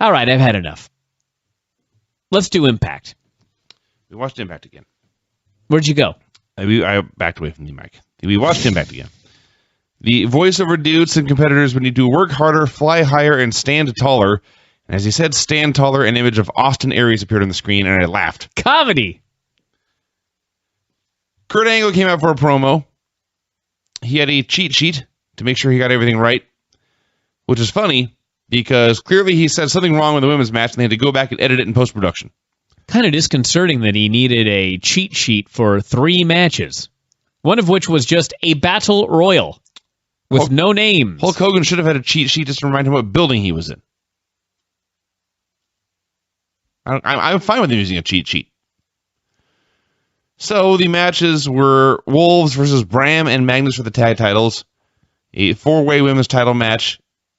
All right, I've had enough. Let's do Impact. We watched Impact again. Where'd you go? I backed away from the mic. We watched Impact again. The voiceover dudes and competitors would need to work harder, fly higher, and stand taller. And as he said, stand taller, an image of Austin Aries appeared on the screen, and I laughed. Comedy. Kurt Angle came out for a promo. He had a cheat sheet to make sure he got everything right, which is funny because clearly he said something wrong with the women's match, and they had to go back and edit it in post-production. Kind of disconcerting that he needed a cheat sheet for 3 matches, one of which was just a battle royal with no names. Hulk Hogan should have had a cheat sheet just to remind him what building he was in. I'm fine with him using a cheat sheet. So the matches were Wolves versus Bram and Magnus for the tag titles, a 4-way women's title match,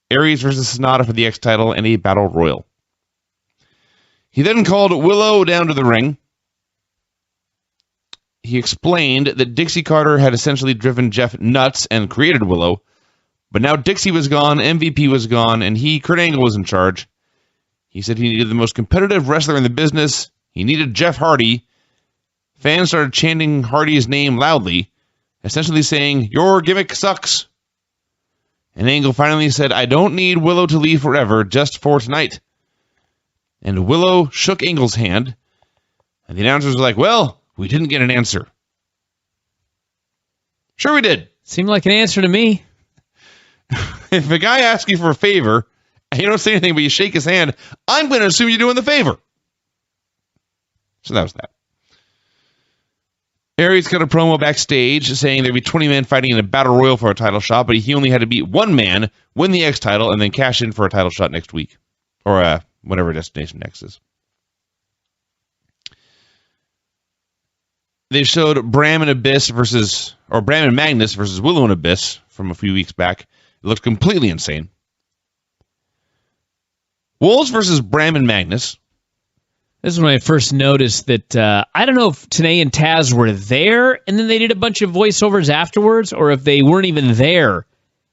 Aries versus Sonata for the X title, and a battle royal. He then called Willow down to the ring. He explained that Dixie Carter had essentially driven Jeff nuts and created Willow, but now Dixie was gone, MVP was gone, and Kurt Angle, was in charge. He said he needed the most competitive wrestler in the business. He needed Jeff Hardy. Fans started chanting Hardy's name loudly, essentially saying, "Your gimmick sucks." And Angle finally said, "I don't need Willow to leave forever, just for tonight." And Willow shook Angle's hand, and the announcers were like, "Well, we didn't get an answer." Sure we did. Seemed like an answer to me. If a guy asks you for a favor, and you don't say anything, but you shake his hand, I'm going to assume you're doing the favor. So that was that. Aries cut a promo backstage saying there'd be 20 men fighting in a battle royal for a title shot, but he only had to beat one man, win the X title, and then cash in for a title shot next week. Or whatever Destination Next is. They showed Bram and Magnus versus Willow and Abyss from a few weeks back. It looked completely insane. Wolves versus Bram and Magnus. This is when I first noticed that, I don't know if TNA and Taz were there and then they did a bunch of voiceovers afterwards, or if they weren't even there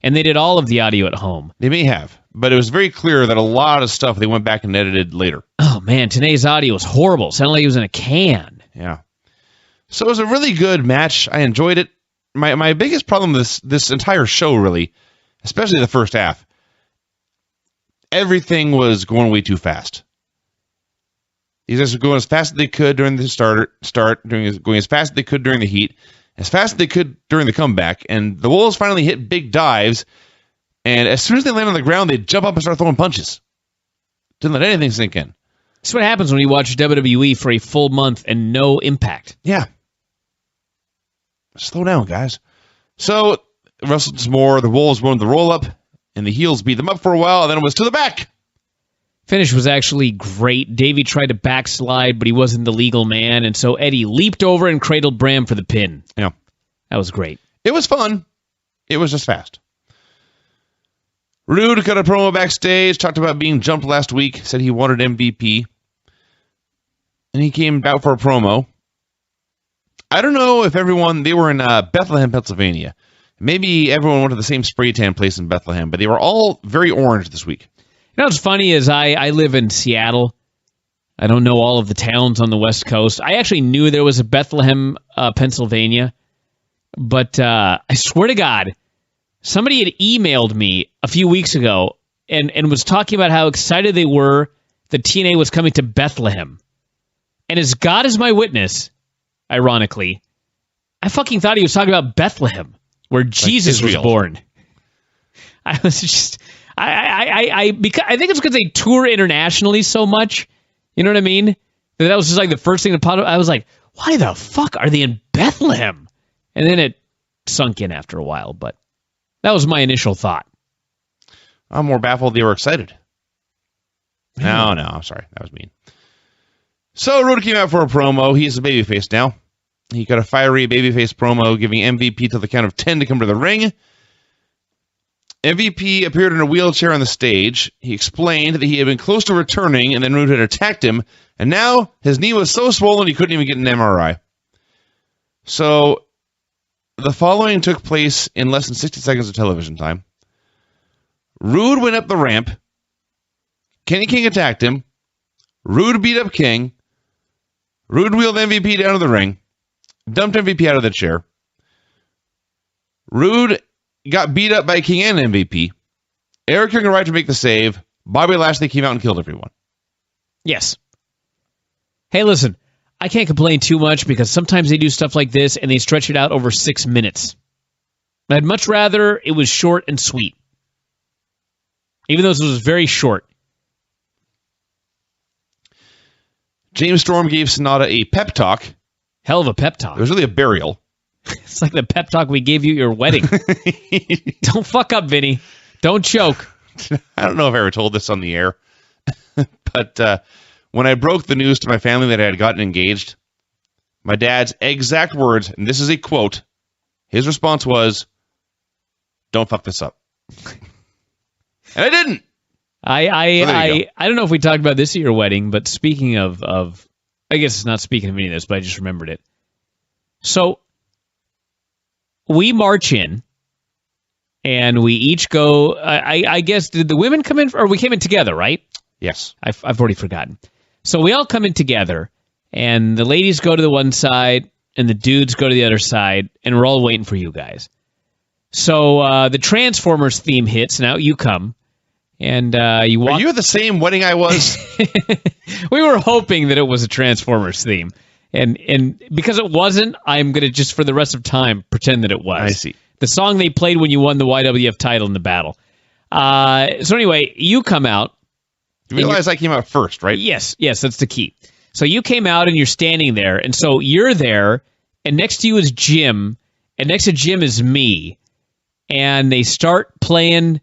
and they did all of the audio at home. They may have, but it was very clear that a lot of stuff they went back and edited later. Oh man, TNA's audio was horrible. Sounded like it was in a can. Yeah. So it was a really good match. I enjoyed it. My biggest problem with this entire show, really, especially the first half, everything was going way too fast. These guys were going as fast as they could during the going as fast as they could during the heat, as fast as they could during the comeback, and the Wolves finally hit big dives, and as soon as they land on the ground, they'd jump up and start throwing punches. Didn't let anything sink in. That's what happens when you watch WWE for a full month and no impact. Yeah. Slow down, guys. So, wrestled some more. The Wolves won the roll-up, and the heels beat them up for a while, and then it was to the back. Finish was actually great. Davey tried to backslide, but he wasn't the legal man, and so Eddie leaped over and cradled Bram for the pin. Yeah. That was great. It was fun. It was just fast. Rude cut a promo backstage, talked about being jumped last week, said he wanted MVP, and he came out for a promo. I don't know if they were in Bethlehem, Pennsylvania. Maybe everyone went to the same spray tan place in Bethlehem, but they were all very orange this week. You know what's funny is I live in Seattle. I don't know all of the towns on the West Coast. I actually knew there was a Bethlehem, Pennsylvania, but I swear to God, somebody had emailed me a few weeks ago and was talking about how excited they were that TNA was coming to Bethlehem. And as God is my witness, ironically, I fucking thought he was talking about Bethlehem, where Jesus was born. I was just... I think it's because they tour internationally so much. You know what I mean? That was just like the first thing that popped up. I was like, why the fuck are they in Bethlehem? And then it sunk in after a while, but that was my initial thought. I'm more baffled they were excited. No, I'm sorry. That was mean. So Rude came out for a promo. He's a babyface now. He got a fiery babyface promo, giving MVP to the count of 10 to come to the ring. MVP appeared in a wheelchair on the stage. He explained that he had been close to returning, and then Rude had attacked him, and now his knee was so swollen he couldn't even get an MRI. So, the following took place in less than 60 seconds of television time. Rude went up the ramp, Kenny King attacked him. Rude beat up King. Rude wheeled MVP down to the ring. Dumped MVP out of the chair. Rude got beat up by King and MVP. Eric Young arrived to make the save. Bobby Lashley came out and killed everyone. Yes. Hey, listen, I can't complain too much because sometimes they do stuff like this and they stretch it out over 6 minutes. I'd much rather it was short and sweet. Even though this was very short. James Storm gave Sonata a pep talk. Hell of a pep talk. It was really a burial. It's like the pep talk we gave you at your wedding. Don't fuck up, Vinny. Don't choke. I don't know if I ever told this on the air, but when I broke the news to my family that I had gotten engaged, my dad's exact words, and this is a quote, his response was, "Don't fuck this up." And I didn't. I don't know if we talked about this at your wedding, but speaking of I guess it's not speaking of any of this, but I just remembered it. So we march in, and we each go. I guess did the women come in, or we came in together, right? Yes. I've already forgotten. So we all come in together, and the ladies go to the one side, and the dudes go to the other side, and we're all waiting for you guys. So the Transformers theme hits. Now you come. And you walk. Are you at the same wedding I was? We were hoping that it was a Transformers theme, and because it wasn't, I'm gonna just for the rest of time pretend that it was. I see. The song they played when you won the YWF title in the battle. So anyway, you come out. You realize I came out first, right? Yes, that's the key. So you came out and you're standing there, and so you're there, and next to you is Jim, and next to Jim is me, and they start playing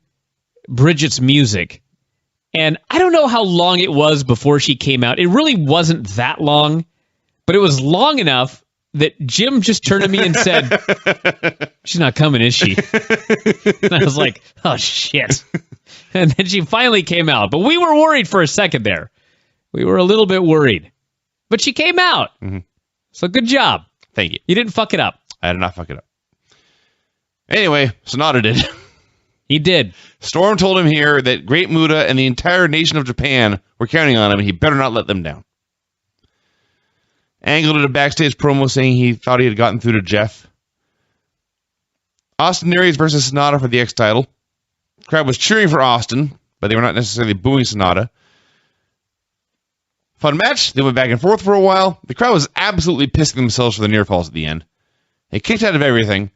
Bridget's music, and I don't know how long it was before she came out. It really wasn't that long, but it was long enough that Jim just turned to me and said, "She's not coming, is she?" And I was like, "Oh shit!" And then she finally came out, but we were worried for a second there. We were a little bit worried, but she came out. Mm-hmm. So good job. Thank you. You didn't fuck it up. I did not fuck it up. Anyway, Sonata did. He did. Storm told him here that Great Muta and the entire nation of Japan were counting on him, and he better not let them down. Angle did a backstage promo saying he thought he had gotten through to Jeff. Austin Aries versus Sonata for the X title. The crowd was cheering for Austin, but they were not necessarily booing Sonata. Fun match. They went back and forth for a while. The crowd was absolutely pissing themselves for the near falls at the end. They kicked out of everything.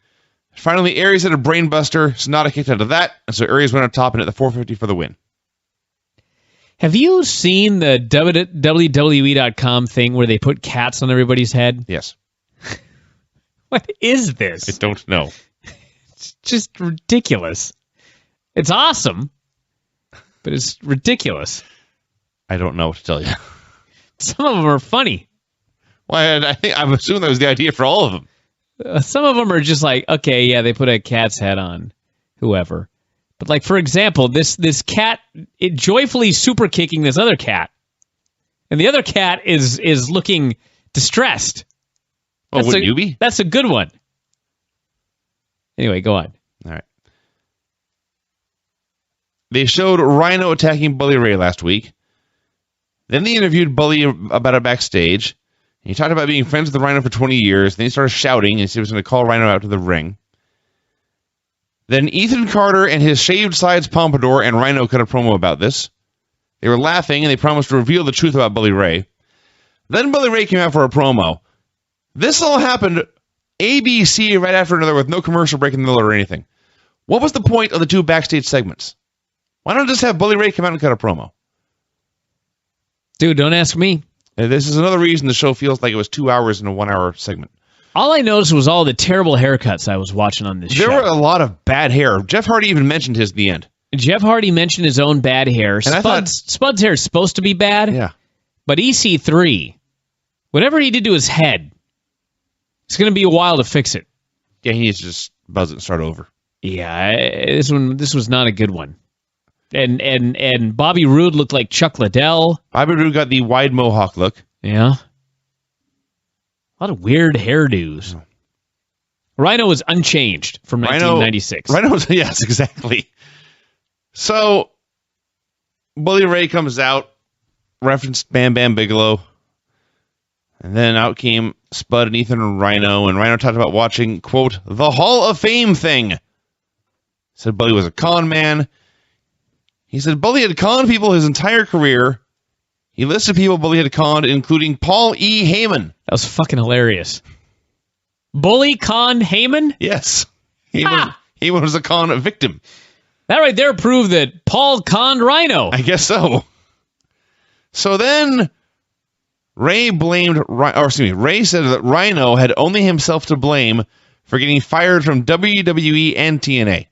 Finally, Aries had a brainbuster. Sonata kicked out of that, and so Aries went up top and hit the 450 for the win. Have you seen the WWE.com thing where they put cats on everybody's head? Yes. What is this? I don't know. It's just ridiculous. It's awesome, but it's ridiculous. I don't know what to tell you. Some of them are funny. Well, I'm assuming that was the idea for all of them. Some of them are just like, okay, yeah, they put a cat's head on whoever. But like, for example, this cat joyfully super kicking this other cat. And the other cat is looking distressed. Oh, wouldn't you be? That's a good one. Anyway, go on. All right. They showed Rhino attacking Bully Ray last week. Then they interviewed Bully about it backstage. He talked about being friends with the Rhino for 20 years. Then he started shouting and said he was going to call Rhino out to the ring. Then Ethan Carter and his shaved sides pompadour and Rhino cut a promo about this. They were laughing and they promised to reveal the truth about Bully Ray. Then Bully Ray came out for a promo. This all happened ABC right after another with no commercial break in the middle or anything. What was the point of the two backstage segments? Why don't just have Bully Ray come out and cut a promo? Dude, don't ask me. This is another reason the show feels like it was 2 hours in a 1 hour segment. All I noticed was all the terrible haircuts I was watching on this show. There were a lot of bad hair. Jeff Hardy even mentioned his at the end. Jeff Hardy mentioned his own bad hair. Spud's hair is supposed to be bad. Yeah. But EC3, whatever he did to his head, it's going to be a while to fix it. Yeah, he needs to just buzz it and start over. Yeah, this was not a good one. And Bobby Roode looked like Chuck Liddell. Bobby Roode got the wide mohawk look. Yeah. A lot of weird hairdos. Oh. Rhino was unchanged from 1996. Rhino was, yes, exactly. So, Bully Ray comes out, referenced Bam Bam Bigelow. And then out came Spud and Ethan and Rhino talked about watching, quote, the Hall of Fame thing. Said Bully was a con man. He said Bully had conned people his entire career. He listed people Bully had conned, including Paul E. Heyman. That was fucking hilarious. Bully conned Heyman? Yes. Heyman was a con victim. That right there proved that Paul conned Rhino. I guess so. So then Ray said that Rhino had only himself to blame for getting fired from WWE and TNA.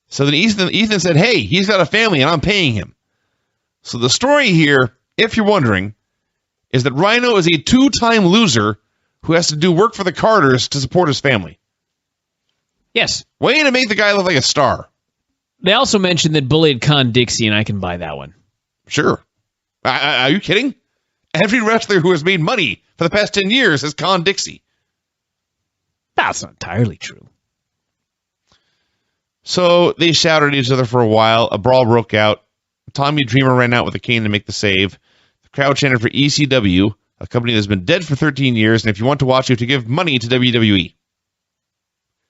So then Ethan said, hey, he's got a family and I'm paying him. So the story here, if you're wondering, is that Rhino is a 2-time loser who has to do work for the Carters to support his family. Yes. Way to make the guy look like a star. They also mentioned that Bully had conned Dixie, and I can buy that one. Sure. Are you kidding? Every wrestler who has made money for the past 10 years has conned Dixie. That's not entirely true. So they shouted at each other for a while. A brawl broke out. Tommy Dreamer ran out with a cane to make the save. The crowd chanted for ECW, a company that's been dead for 13 years, and if you want to watch, you have to give money to WWE.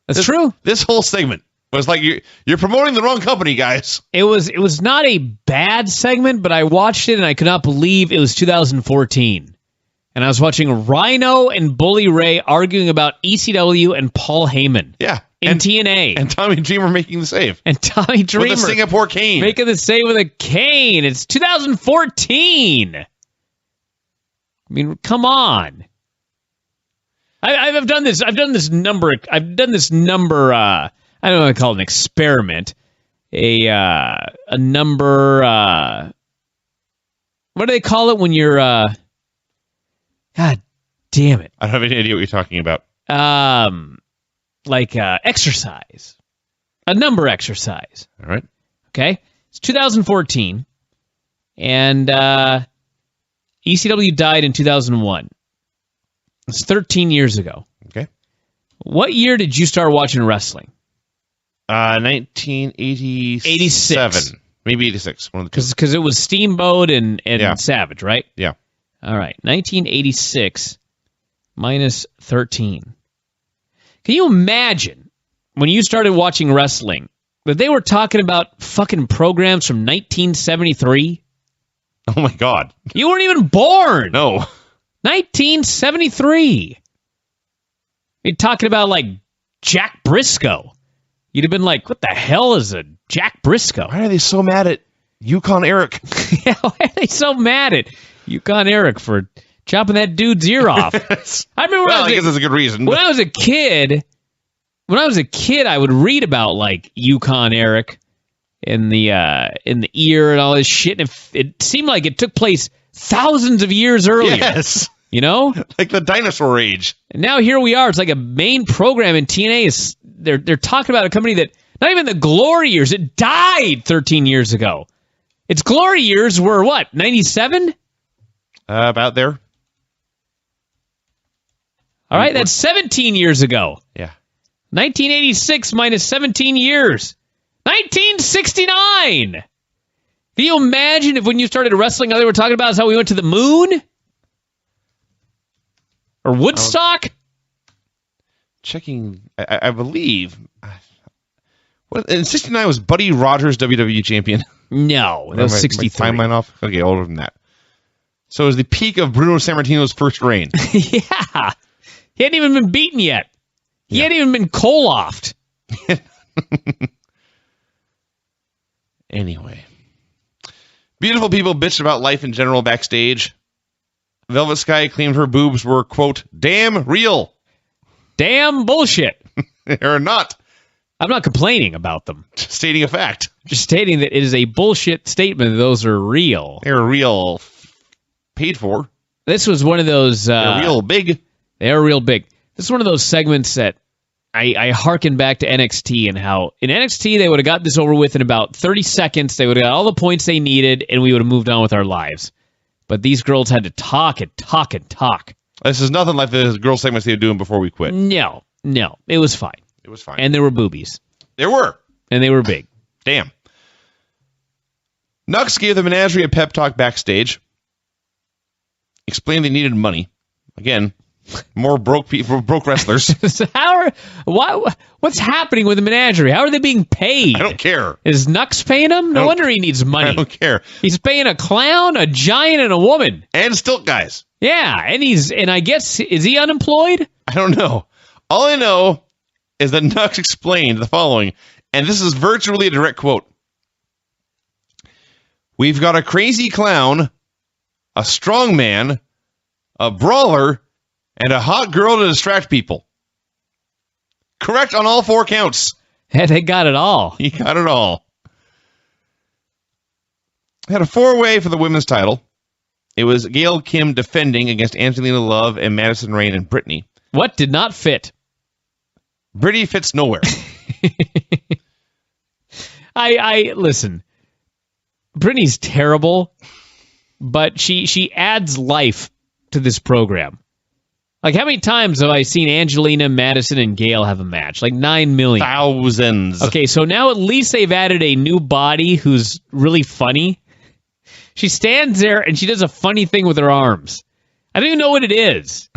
That's true. This whole segment was like, you're promoting the wrong company, guys. It was not a bad segment, but I watched it and I could not believe it was 2014. And I was watching Rhino and Bully Ray arguing about ECW and Paul Heyman. Yeah. In TNA. And Tommy Dreamer making the save. And Tommy Dreamer. With a Singapore cane. Making the save with a cane. It's 2014. I mean, come on. I've done this. I've done this number. I don't know what to call it, an experiment. A number. What do they call it when you're? God damn it! I don't have any idea what you're talking about. Like exercise, a number exercise. All right. Okay, it's 2014, and ECW died in 2001. It's 13 years ago. Okay. What year did you start watching wrestling? 1987. Maybe 86. One of the two. Because it was Steamboat and Savage, right? Yeah. All right. 1986 minus 13. Can you imagine when you started watching wrestling that they were talking about fucking programs from 1973? Oh, my God. You weren't even born. No. 1973. You're talking about, like, Jack Briscoe. You'd have been like, what the hell is a Jack Briscoe? Why are they so mad at Yukon Eric? Yeah, why are they so mad at Yukon Eric for chopping that dude's ear off? I remember I guess that's a good reason. When I was a kid, I would read about, like, Yukon Eric in the ear and all this shit, and it seemed like it took place thousands of years earlier. Yes. You know? Like the dinosaur age. And now here we are. It's like a main program in TNA. They're talking about a company that, not even the glory years, it died 13 years ago. Its glory years were what, 97? About there. All right, that's 17 years ago. Yeah. 1986 minus 17 years. 1969! Can you imagine if when you started wrestling, all they were talking about is how we went to the moon? Or Woodstock? Checking, I believe. What, in 69 was Buddy Rogers WWE champion? No, that was 63. Timeline off? Okay, older than that. So it was the peak of Bruno Sammartino's first reign. Yeah. He hadn't even been beaten yet. He hadn't even been Koloffed. Anyway. Beautiful people bitched about life in general backstage. Velvet Sky claimed her boobs were, quote, damn real. Damn bullshit. They're not. I'm not complaining about them. Just stating a fact. Just stating that it is a bullshit statement that those are real. They're real paid for. This was one of those... they're real big. They're real big. This is one of those segments that I hearken back to NXT and how in NXT they would have got this over with in about 30 seconds. They would have got all the points they needed and we would have moved on with our lives. But these girls had to talk and talk and talk. This is nothing like the girl segments they were doing before we quit. No. It was fine. It was fine. And there were boobies. There were. And they were big. Damn. Nux gave the menagerie a pep talk backstage. Explained they needed money. Again, more broke people, broke wrestlers. So what's happening with the menagerie? How are they being paid? I don't care. Is Nux paying him? No wonder he needs money. I don't care. He's paying a clown, a giant, and a woman. And stilt guys. Yeah, and I guess, is he unemployed? I don't know. All I know is that Nux explained the following, and this is virtually a direct quote. We've got a crazy clown, a strong man, a brawler, and a hot girl to distract people. Correct on all 4 counts. Yeah, they got it all. He got it all. Had a 4-way for the women's title. It was Gail Kim defending against Angelina Love and Madison Rayne and Brittany. What did not fit? Brittany fits nowhere. I listen. Brittany's terrible, but she adds life to this program. Like, how many times have I seen Angelina, Madison, and Gail have a match? Like 9 million. Thousands. Okay, so now at least they've added a new body who's really funny. She stands there and she does a funny thing with her arms. I don't even know what it is.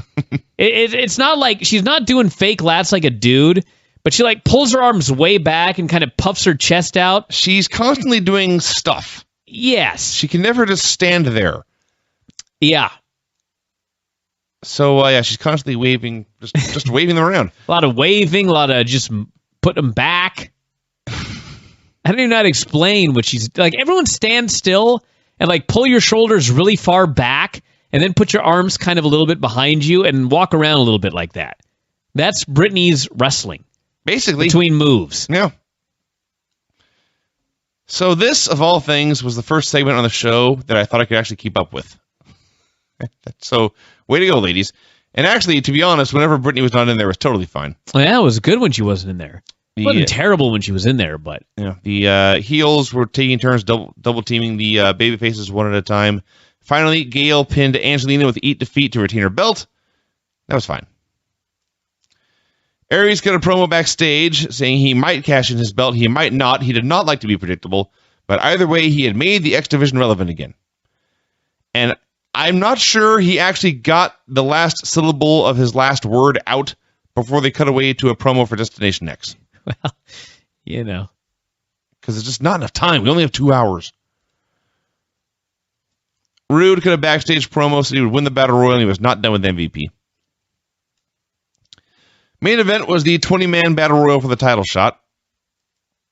It's not like she's not doing fake lats like a dude, but she like pulls her arms way back and kind of puffs her chest out. She's constantly doing stuff. Yes. She can never just stand there. Yeah. So, she's constantly waving, just waving them around. A lot of waving, a lot of just put them back. I don't even know how to explain what she's... Like, everyone stand still and, like, pull your shoulders really far back and then put your arms kind of a little bit behind you and walk around a little bit like that. That's Brittany's wrestling. Basically. Between moves. Yeah. So this, of all things, was the first segment on the show that I thought I could actually keep up with. So, way to go, ladies. And actually, to be honest, whenever Brittany was not in there, it was totally fine. Well, yeah, it was good when she wasn't in there. It wasn't terrible when she was in there, but... Yeah, the heels were taking turns double-teaming the baby faces one at a time. Finally, Gail pinned Angelina with the Eat Defeat to retain her belt. That was fine. Aries got a promo backstage saying he might cash in his belt, he might not. He did not like to be predictable, but either way, he had made the X Division relevant again. And I'm not sure he actually got the last syllable of his last word out before they cut away to a promo for Destination X. Well, you know. Because it's just not enough time. We only have 2 hours. Rude cut a backstage promo so he would win the Battle Royal and he was not done with MVP. Main event was the 20-man Battle Royal for the title shot.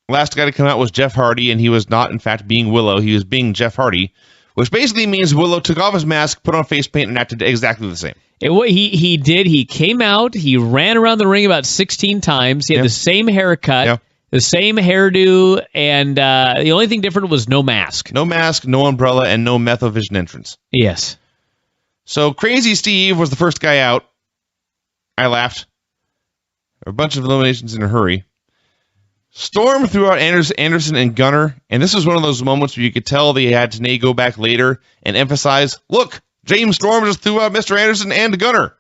Last guy to come out was Jeff Hardy, and he was not, in fact, being Willow. He was being Jeff Hardy, which basically means Willow took off his mask, put on face paint, and acted exactly the same. He did. He came out. He ran around the ring about 16 times. He had the same haircut, the same hairdo, and the only thing different was no mask. No mask, no umbrella, and no Methovision entrance. Yes. So Crazy Steve was the first guy out. I laughed. A bunch of eliminations in a hurry. Storm threw out Anderson and Gunner, and this was one of those moments where you could tell they had TNA go back later and emphasize, look, James Storm just threw out Mr. Anderson and Gunner.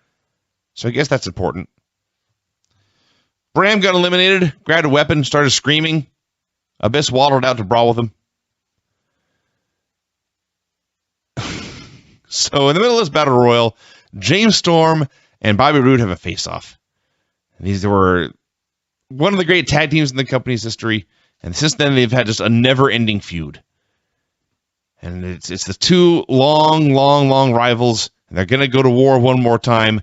So I guess that's important. Bram got eliminated, grabbed a weapon, started screaming. Abyss waddled out to brawl with him. So in the middle of this battle royal, James Storm and Bobby Roode have a face-off. These were one of the great tag teams in the company's history, and since then they've had just a never-ending feud. And it's the two long rivals, and they're going to go to war one more time,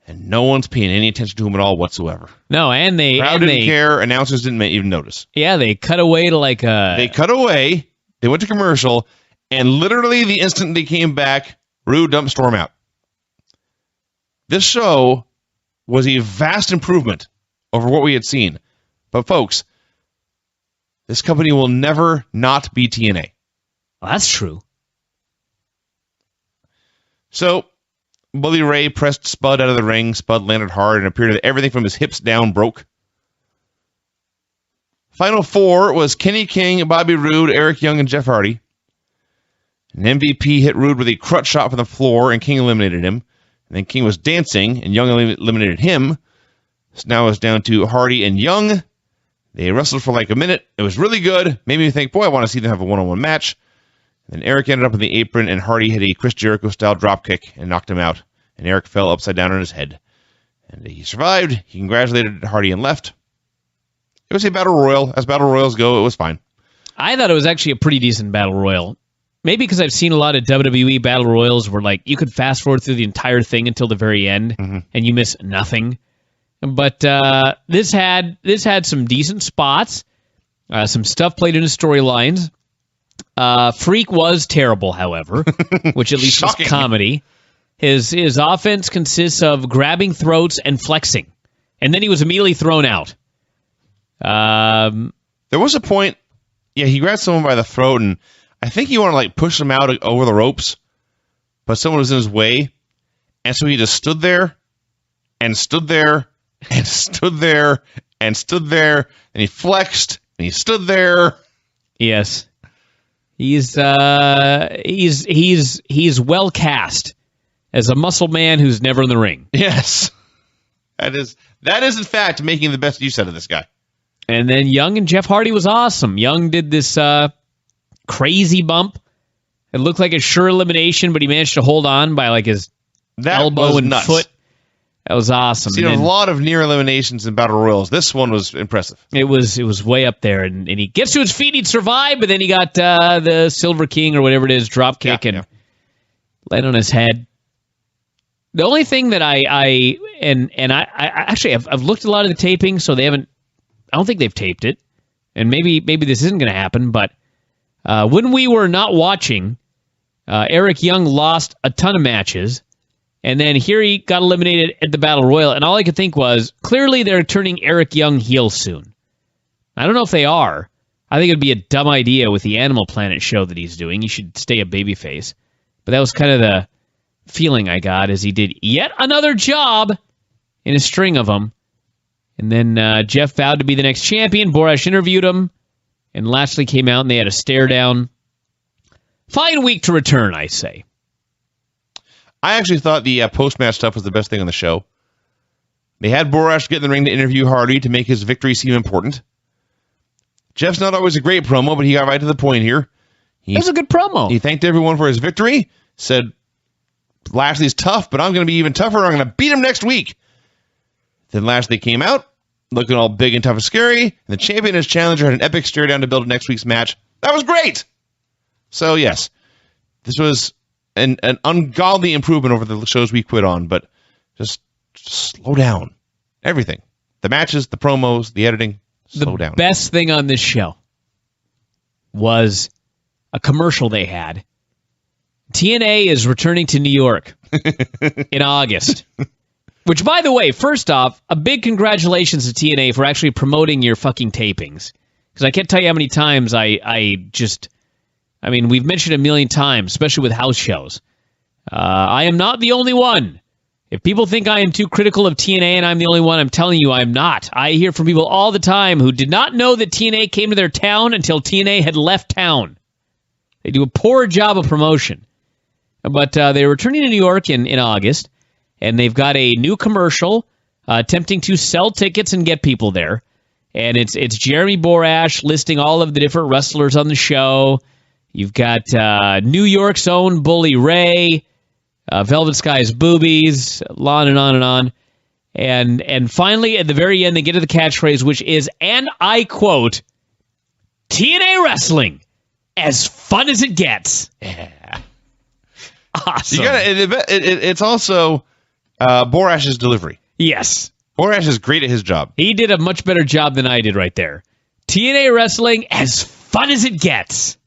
and no one's paying any attention to them at all whatsoever. No, and they... Crowd didn't care, announcers didn't even notice. Yeah, they cut away to like a... They cut away, they went to commercial, and literally the instant they came back, Roode dumped Storm out. This show was a vast improvement over what we had seen. But folks, this company will never not be TNA. Well, that's true. So, Bully Ray pressed Spud out of the ring. Spud landed hard and appeared that everything from his hips down broke. Final four was Kenny King, Bobby Roode, Eric Young, and Jeff Hardy. An MVP hit Roode with a crutch shot from the floor, and King eliminated him. And then King was dancing, and Young eliminated him. So now it's down to Hardy and Young. They wrestled for like a minute. It was really good. Made me think, boy, I want to see them have a one-on-one match. Then Eric ended up in the apron, and Hardy hit a Chris Jericho-style dropkick and knocked him out, and Eric fell upside down on his head. And he survived. He congratulated Hardy and left. It was a battle royal. As battle royals go, it was fine. I thought it was actually a pretty decent battle royal. Maybe because I've seen a lot of WWE battle royals where like you could fast forward through the entire thing until the very end, and you miss nothing. But this had some decent spots, some stuff played into storylines. Freak was terrible, however, which at least was comedy. His offense consists of grabbing throats and flexing, and then he was immediately thrown out. There was a point, he grabbed someone by the throat, and I think he wanted to like push him out over the ropes, but someone was in his way, and so he just stood there, and stood there, and stood there, and stood there, and he flexed, and he stood there. Yes. He's well cast as a muscle man who's never in the ring. Yes. That is in fact making the best use out of this guy. And then Young and Jeff Hardy was awesome. Young did this crazy bump. It looked like a sure elimination, but he managed to hold on by like his elbow and foot. That was awesome. Seen a lot of near eliminations in battle royals. This one was impressive. It was way up there, and he gets to his feet. He'd survive, but then he got the Silver King or whatever it is, drop kick, and laid on his head. The only thing that I actually I've looked at a lot of the taping, so they haven't. I don't think they've taped it, and maybe this isn't going to happen. But when we were not watching, Eric Young lost a ton of matches. And then here he got eliminated at the Battle Royal, and all I could think was, clearly they're turning Eric Young heel soon. I don't know if they are. I think it would be a dumb idea with the Animal Planet show that he's doing. He should stay a babyface. But that was kind of the feeling I got as he did yet another job in a string of them. And then Jeff vowed to be the next champion. Borash interviewed him, and Lashley came out, and they had a stare down. Fine week to return, I say. I actually thought the post-match stuff was the best thing on the show. They had Borash get in the ring to interview Hardy to make his victory seem important. Jeff's not always a great promo, but he got right to the point here. It was a good promo. He thanked everyone for his victory, said, Lashley's tough, but I'm going to be even tougher. I'm going to beat him next week. Then Lashley came out, looking all big and tough and scary, and the champion and his challenger had an epic stare down to build next week's match. That was great! So, yes, this was an ungodly improvement over the shows we quit on, but just slow down. Everything. The matches, the promos, the editing, slow down. The best thing on this show was a commercial they had. TNA is returning to New York in August. Which, by the way, first off, a big congratulations to TNA for actually promoting your fucking tapings. Because I can't tell you how many times we've mentioned a million times, especially with house shows. I am not the only one. If people think I am too critical of TNA and I'm the only one, I'm telling you I'm not. I hear from people all the time who did not know that TNA came to their town until TNA had left town. They do a poor job of promotion. But they're returning to New York in August, and they've got a new commercial attempting to sell tickets and get people there. And it's Jeremy Borash listing all of the different wrestlers on the show. You've got New York's own Bully Ray, Velvet Sky's Boobies, on and on and on. And finally, at the very end, they get to the catchphrase, which is, and I quote, TNA Wrestling, as fun as it gets. Yeah. Awesome. It's also Borash's delivery. Yes. Borash is great at his job. He did a much better job than I did right there. TNA Wrestling, as fun as it gets.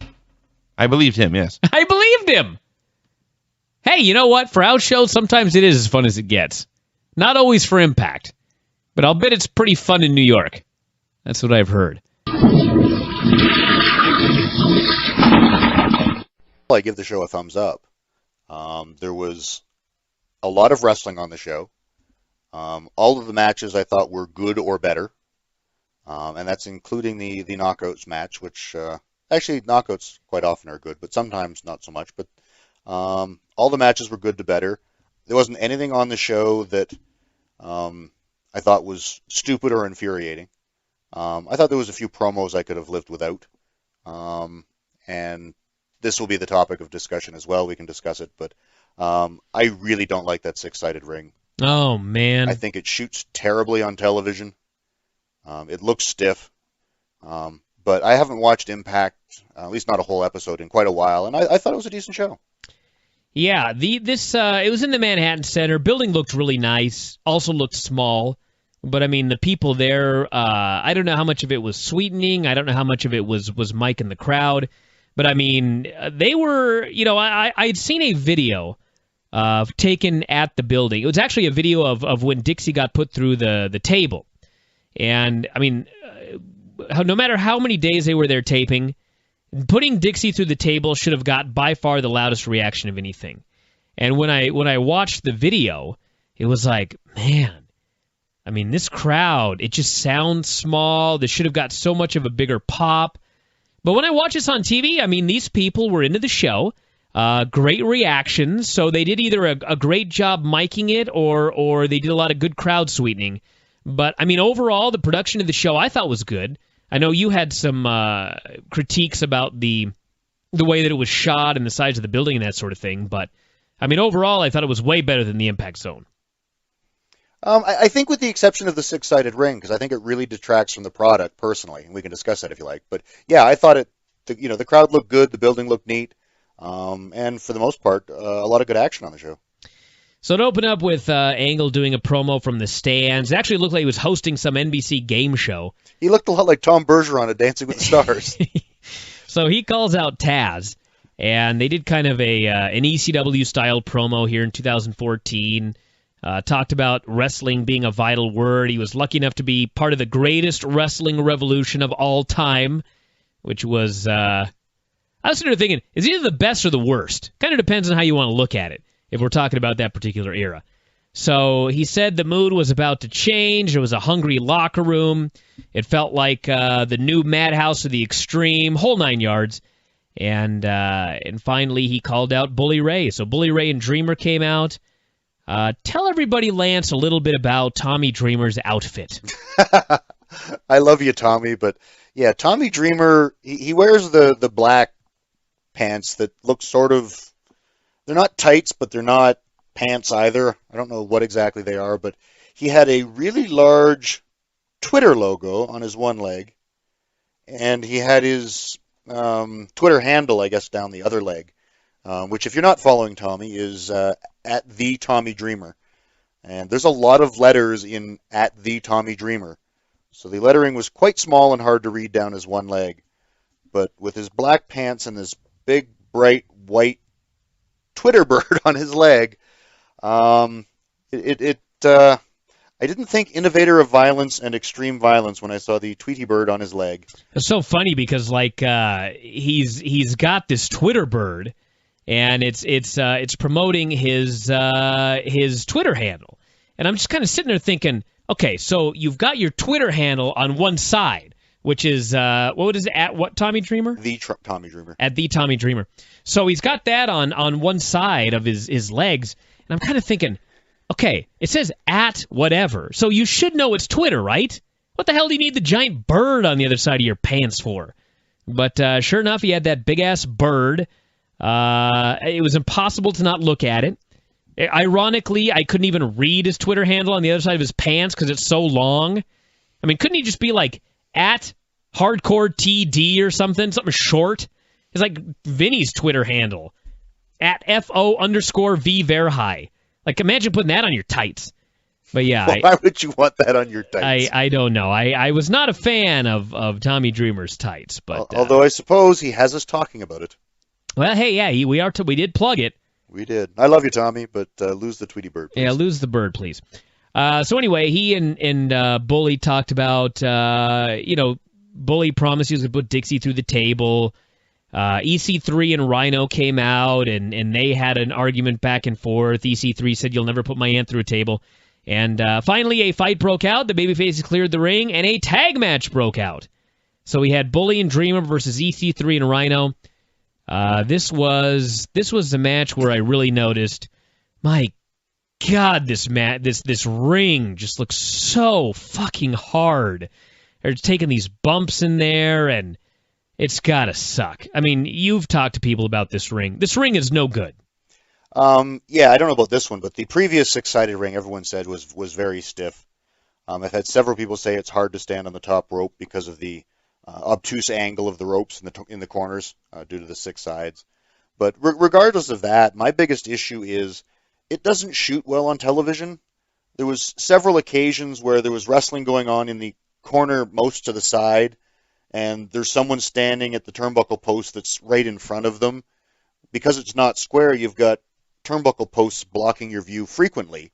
I believed him, yes. I believed him. Hey, you know what? For house shows, sometimes it is as fun as it gets. Not always for Impact. But I'll bet it's pretty fun in New York. That's what I've heard. I give the show a thumbs up. There was a lot of wrestling on the show. All of the matches I thought were good or better. And that's including the knockouts match, which actually knockouts quite often are good, but sometimes not so much. But all the matches were good to better. There wasn't anything on the show that I thought was stupid or infuriating. I thought there was a few promos I could have lived without. And this will be the topic of discussion as well. We can discuss it, but I really don't like that six-sided ring. Oh, man. I think it shoots terribly on television. It looks stiff. But I haven't watched Impact, at least not a whole episode, in quite a while, and I thought it was a decent show. Yeah, it was in the Manhattan Center. Building looked really nice. Also looked small. But, I mean, the people there, I don't know how much of it was sweetening. I don't know how much of it was Mike and the crowd. But, I mean, they were, I'd seen a video taken at the building. It was actually a video of when Dixie got put through the table. And, I mean, no matter how many days they were there taping, putting Dixie through the table should have got by far the loudest reaction of anything. And when I watched the video, it was like, man, I mean, this crowd, it just sounds small. They should have got so much of a bigger pop. But when I watch this on TV, I mean, these people were into the show. Great reactions. So they did either a great job miking it or they did a lot of good crowd sweetening. But, I mean, overall, the production of the show I thought was good. I know you had some critiques about the way that it was shot and the size of the building and that sort of thing. But, I mean, overall, I thought it was way better than the Impact Zone. I think with the exception of the six-sided ring, because I think it really detracts from the product personally, and we can discuss that if you like. But yeah, I thought the crowd looked good, the building looked neat, and for the most part, a lot of good action on the show. So to open up with Angle doing a promo from the stands, it actually looked like he was hosting some NBC game show. He looked a lot like Tom Bergeron at Dancing with the Stars. So he calls out Taz, and they did kind of an ECW-style promo here in 2014. Talked about wrestling being a vital word. He was lucky enough to be part of the greatest wrestling revolution of all time, which was, I was sort of thinking, is either the best or the worst? Kind of depends on how you want to look at it, if we're talking about that particular era. So he said the mood was about to change. There was a hungry locker room. It felt like the new Madhouse of the Extreme, whole 9 yards. And finally he called out Bully Ray. So Bully Ray and Dreamer came out. Tell everybody, Lance, a little bit about Tommy Dreamer's outfit. I love you, Tommy, but yeah, Tommy Dreamer, he wears the black pants that look sort of, they're not tights, but they're not pants either. I don't know what exactly they are, but he had a really large Twitter logo on his one leg, and he had his Twitter handle, I guess, down the other leg. Which, if you're not following Tommy, is at the Tommy Dreamer. And there's a lot of letters in at the Tommy Dreamer. So the lettering was quite small and hard to read down his one leg. But with his black pants and this big, bright, white Twitter bird on his leg, I didn't think innovator of violence and extreme violence when I saw the Tweety bird on his leg. It's so funny because, like, he's got this Twitter bird, and it's promoting his Twitter handle. And I'm just kind of sitting there thinking, okay, so you've got your Twitter handle on one side, which is what is it, at what Tommy Dreamer? Tommy Dreamer. At the Tommy Dreamer. So he's got that on one side of his legs, and I'm kind of thinking, okay, it says at whatever, so you should know it's Twitter, right? What the hell do you need the giant bird on the other side of your pants for? But sure enough, he had that big-ass bird. It was impossible to not look at it. Ironically, I couldn't even read his Twitter handle on the other side of his pants because it's so long. I mean, couldn't he just be like, at hardcore TD or something short? It's like Vinny's Twitter handle, at FO_V Verhigh. Like, imagine putting that on your tights. But yeah. Why would you want that on your tights? I don't know. I was not a fan of Tommy Dreamer's tights. But although I suppose he has us talking about it. Well, hey, yeah, we did plug it. We did. I love you, Tommy, but lose the Tweety bird, please. Yeah, lose the bird, please. So anyway, he and Bully talked about, Bully promised he was going to put Dixie through the table. EC3 and Rhino came out, and they had an argument back and forth. EC3 said, "You'll never put my aunt through a table." And finally, a fight broke out. The babyfaces cleared the ring, and a tag match broke out. So we had Bully and Dreamer versus EC3 and Rhino. This was the match where I really noticed, my God, this ring just looks so fucking hard. They're taking these bumps in there, and It's got to suck. I mean, you've talked to people about this ring. This ring is no good. Yeah, I don't know about this one, but the previous six-sided ring, everyone said was very stiff. I've had several people say it's hard to stand on the top rope because of the obtuse angle of the ropes in the corners due to the six sides. But regardless of that, my biggest issue is it doesn't shoot well on television. There was several occasions where there was wrestling going on in the corner most to the side, and there's someone standing at the turnbuckle post that's right in front of them. Because it's not square, you've got turnbuckle posts blocking your view frequently,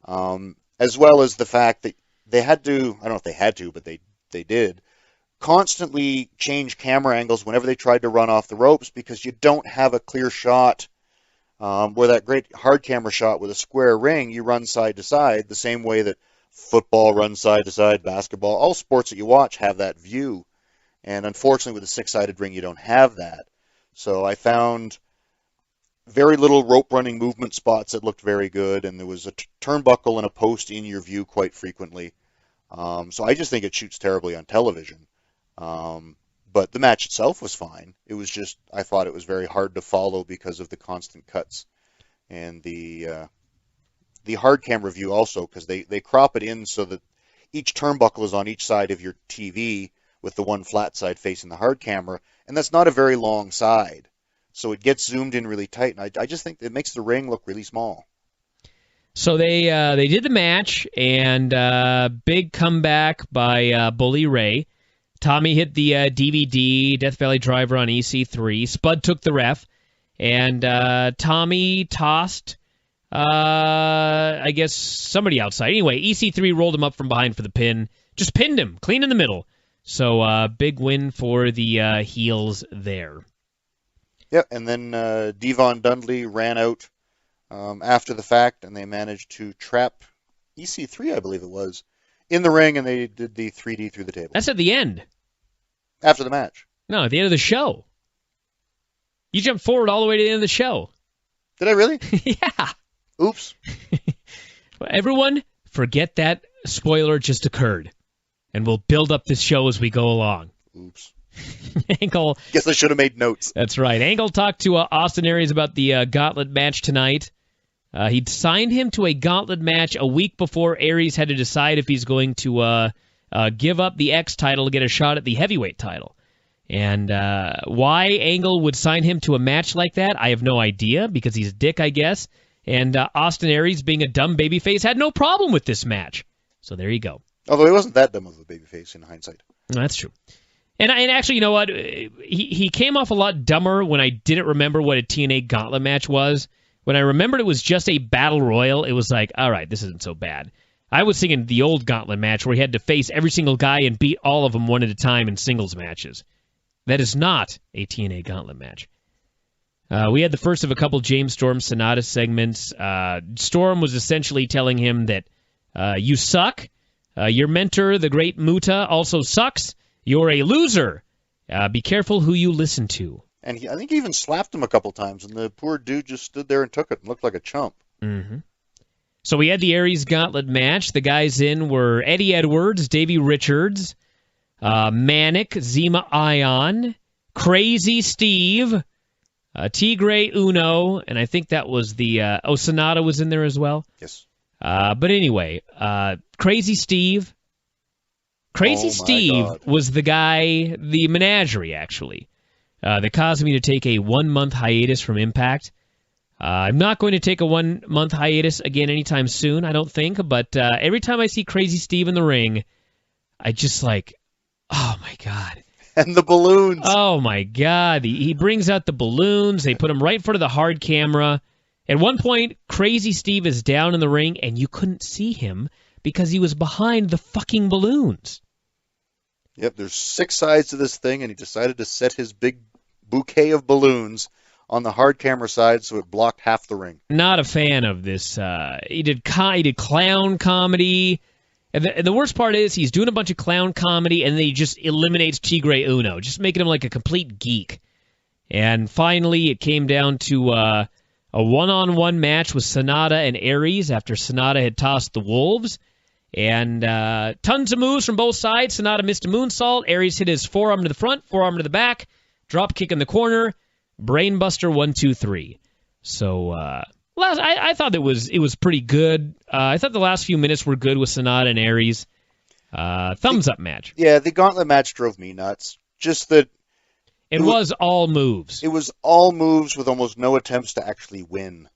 as well as the fact that they had to, I don't know if they had to, but they did, constantly change camera angles whenever they tried to run off the ropes because you don't have a clear shot where that great hard camera shot with a square ring, you run side to side the same way that football runs side to side, basketball, all sports that you watch have that view. And unfortunately with a six-sided ring, you don't have that. So I found very little rope running movement spots that looked very good, and there was a turnbuckle and a post in your view quite frequently. So I just think it shoots terribly on television. But the match itself was fine. It was just, I thought it was very hard to follow because of the constant cuts. And the hard camera view also, because they crop it in so that each turnbuckle is on each side of your TV with the one flat side facing the hard camera, and that's not a very long side. So it gets zoomed in really tight, and I just think it makes the ring look really small. So they did the match, and big comeback by Bully Ray. Tommy hit the DVD, Death Valley Driver on EC3. Spud took the ref, and Tommy tossed, I guess, somebody outside. Anyway, EC3 rolled him up from behind for the pin. Just pinned him, clean in the middle. So big win for the heels there. Yep, and then Devon Dudley ran out after the fact, and they managed to trap EC3, I believe it was, in the ring, and they did the 3D through the table. That's at the end. After the match. No, at the end of the show. You jumped forward all the way to the end of the show. Did I really? Yeah. Oops. Everyone, forget that spoiler just occurred, and we'll build up this show as we go along. Oops. Angle. Guess I should have made notes. That's right. Angle talked to Austin Aries about the gauntlet match tonight. He'd signed him to a gauntlet match a week before Aries had to decide if he's going to give up the X title to get a shot at the heavyweight title. And why Angle would sign him to a match like that, I have no idea, because he's a dick, I guess. And Austin Aries, being a dumb babyface, had no problem with this match. So there you go. Although he wasn't that dumb of a babyface in hindsight. That's true. And actually, you know what? He came off a lot dumber when I didn't remember what a TNA gauntlet match was. When I remembered it was just a battle royal, it was like, all right, this isn't so bad. I was thinking the old gauntlet match where he had to face every single guy and beat all of them one at a time in singles matches. That is not a TNA gauntlet match. We had the first of a couple James Storm Sonata segments. Storm was essentially telling him that you suck. Your mentor, the great Muta, also sucks. You're a loser. Be careful who you listen to. And I think he even slapped him a couple times, and the poor dude just stood there and took it and looked like a chump. Mm-hmm. So we had the Aries Gauntlet match. The guys in were Eddie Edwards, Davey Richards, Manic, Zima Ion, Crazy Steve, Tigre Uno, and I think that was the... Sonata was in there as well. Yes. But anyway, Crazy Steve... Crazy Steve was the guy, the menagerie, actually, that caused me to take a 1-month hiatus from Impact. I'm not going to take a 1-month hiatus again anytime soon, I don't think, but every time I see Crazy Steve in the ring, I just like, oh my God. And the balloons. Oh my God. He brings out the balloons. They put him right in front of the hard camera. At one point, Crazy Steve is down in the ring, and you couldn't see him because he was behind the fucking balloons. Yep, there's 6 sides to this thing, and he decided to set his big bouquet of balloons on the hard camera side so it blocked half the ring. Not a fan of this. He did clown comedy. And the worst part is he's doing a bunch of clown comedy, and then he just eliminates Tigre Uno, just making him like a complete geek. And finally, it came down to a one-on-one match with Sonata and Aries after Sonata had tossed the Wolves. And tons of moves from both sides. Sonata missed a moonsault. Aries hit his forearm to the front, forearm to the back, drop kick in the corner, brainbuster 1, 2, 3. So I thought it was pretty good. I thought the last few minutes were good with Sonata and Aries. Thumbs up match. Yeah, the gauntlet match drove me nuts. Just that it was all moves. It was all moves with almost no attempts to actually win.